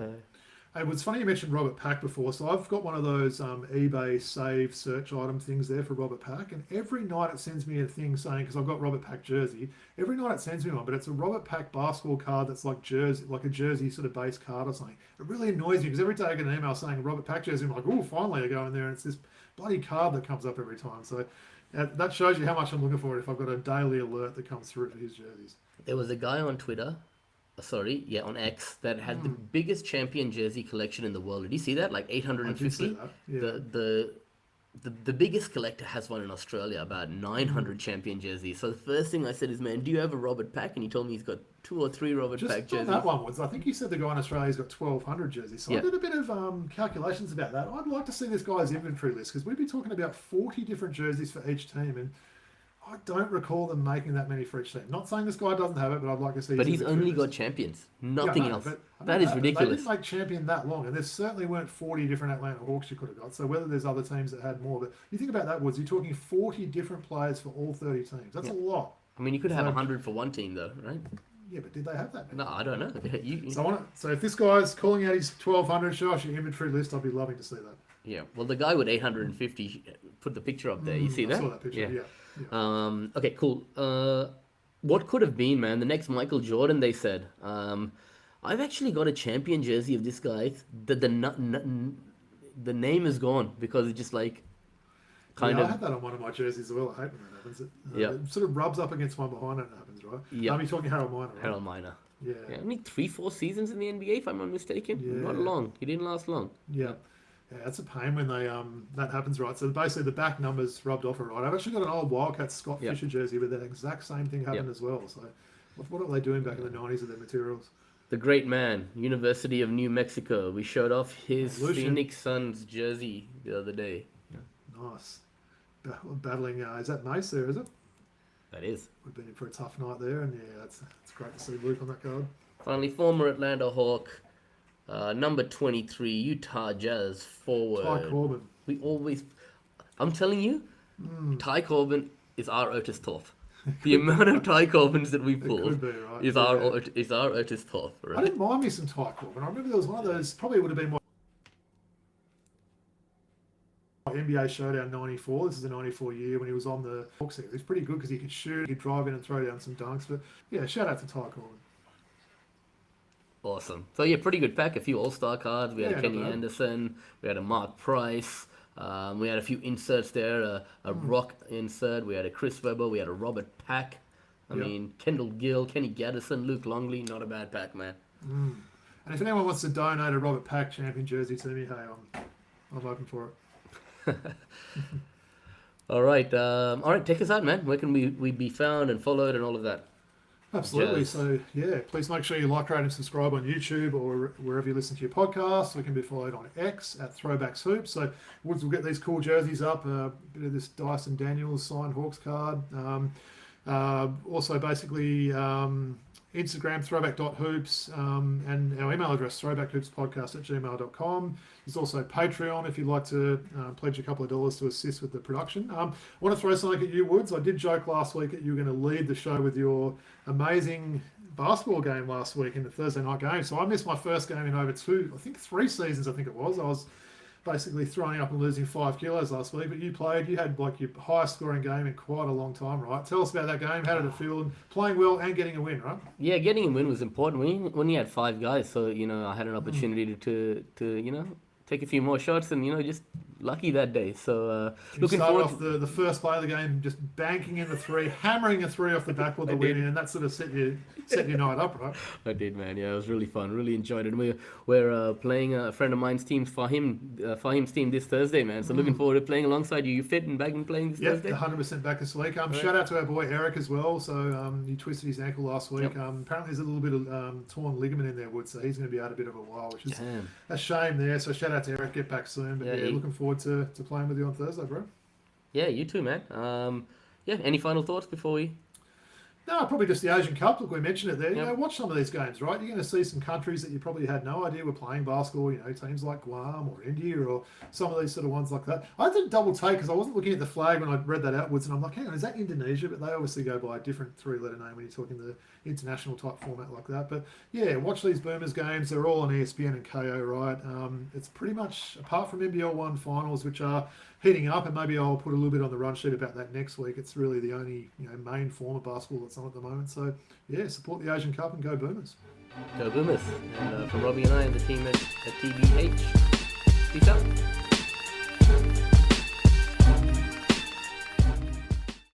Hey, it was funny you mentioned Robert Pack before. So I've got one of those eBay save search item things there for Robert Pack, and every night it sends me a thing saying, because I've got Robert Pack jersey, every night it sends me one, but it's a Robert Pack basketball card that's like a jersey sort of base card or something. It really annoys me because every day I get an email saying Robert Pack jersey, I'm like, oh, finally I go in there and it's this bloody card that comes up every time. So that shows you how much I'm looking for it if I've got a daily alert that comes through for his jerseys. There was a guy on Twitter, on X, that had the biggest champion jersey collection in the world. Did you see that? Like 850? I did see that. Yeah. the biggest collector has one in Australia, about 900 champion jerseys. So the first thing I said is, man, do you have a Robert Pack? And he told me he's got 2 or 3 Robert Pack jerseys. That one was, I think you said the guy in Australia's got 1,200 jerseys. So I did a bit of calculations about that. I'd like to see this guy's inventory list because we'd be talking about 40 different jerseys for each team, and I don't recall them making that many for each team. Not saying this guy doesn't have it, but I'd like to see. But he's only got champions, nothing else. That is ridiculous. They didn't make champion that long, and there certainly weren't 40 different Atlanta Hawks you could have got. So whether there's other teams that had more, but you think about that, Woods, you're talking 40 different players for all 30 teams. That's a lot. I mean, you could have 100 for one team, though, right? Yeah, but did they have that many? No, I don't know. So if this guy's calling out his 1,200, show us your inventory list. I'd be loving to see that. Yeah, well, the guy with 850 put the picture up there. You see that? I saw that picture, yeah. Okay, cool. What could have been, man? The next Michael Jordan, they said. I've actually got a champion jersey of this guy. The name is gone because it's just like I had that on one of my jerseys as well. I hate when that happens. It sort of rubs up against one behind it and it happens, right? Yeah. You're talking Harold Miner, right? Harold Miner. Yeah. Only 3-4 seasons in the NBA, if I'm not mistaken. Yeah. Not long. He didn't last long. Yeah. Yeah, it's a pain when they that happens, right? So basically the back numbers rubbed off it, right? I've actually got an old Wildcats Scott Fisher jersey where that exact same thing happened as well. So what are they doing back in the 90s with their materials? The great man, University of New Mexico. We showed off his Phoenix Suns jersey the other day. Nice. Battling, is that Mace there, is it? That is. We've been in for a tough night there, and it's great to see Luke on that card. Finally, former Atlanta Hawk. Number 23, Utah Jazz forward. Ty Corbin. I'm telling you, Ty Corbin is our Otis Thorpe. The amount of Ty Corbins that we pulled is our Otis Thorpe. Right? I didn't mind me some Ty Corbin. I remember there was one of those, probably would have been my NBA Showdown 94. This is the 94 year when he was on the Hawks. He's pretty good because he could shoot, he could drive in and throw down some dunks. But yeah, shout out to Ty Corbin. Awesome. So yeah, pretty good pack. A few All-Star cards. We had a Kenny Anderson. We had a Mark Price. We had a few inserts there. A Rock insert. We had a Chris Webber. We had a Robert Pack. I mean, Kendall Gill, Kenny Gaddison, Luke Longley. Not a bad pack, man. And if anyone wants to donate a Robert Pack champion jersey to me, hey, I'm open for it. All right. Take us out, man. Where can we be found and followed and all of that? Absolutely. Jazz. So, please make sure you like, rate, and subscribe on YouTube or wherever you listen to your podcast. We can be followed on X at Throwback Hoops. So, Woods will get these cool jerseys up, a bit of this Dyson Daniels signed Hawks card. Also, basically, Instagram, throwback.hoops, and our email address, throwbackhoopspodcast@gmail.com. There's also Patreon if you'd like to pledge a couple of dollars to assist with the production. I want to throw something at you, Woods. I did joke last week that you were going to lead the show with your amazing basketball game last week in the Thursday night game. So I missed my first game in over 3 seasons, I think it was. I was basically throwing up and losing 5 kilos last week, but you played. You had like your highest scoring game in quite a long time, right? Tell us about that game. How did it feel? And playing well and getting a win, right? Yeah, getting a win was important when you had 5 guys. So I had an opportunity to take a few more shots and just lucky that day. So looking forward off the first play of the game, just banking in the 3, hammering a 3 off the backboard to win, and that sort of set your night up, right? I did, man. Yeah, it was really fun. Really enjoyed it. We're playing a friend of mine's team, Fahim's team this Thursday, man. So looking forward to playing alongside you. You fit and back and playing this Thursday? 100% back this week. Shout out to our boy Eric as well. So he twisted his ankle last week. Apparently there's a little bit of torn ligament in there, Wood. So he's going to be out a bit of a while, which is a shame there. So shout out to Eric. Get back soon. But looking forward to playing with you on Thursday, bro. Yeah, you too, man. Any final thoughts before we... No, probably just the Asian Cup. Look, we mentioned it there. Yep. Watch some of these games, right? You're going to see some countries that you probably had no idea were playing basketball. Teams like Guam or India or some of these sort of ones like that. I did double take because I wasn't looking at the flag when I read that outwards, and I'm like, hang on, is that Indonesia? But they obviously go by a different 3-letter name when you're talking the international type format like that. But yeah, watch these Boomers games. They're all on ESPN and KO, right? It's pretty much, apart from NBL 1 finals, which are heating up, and maybe I'll put a little bit on the run sheet about that next week. It's really the only main form of basketball that's on at the moment. So yeah, support the Asian Cup and go Boomers. Go Boomers. And from Robbie and I and the team at TBH, peace out.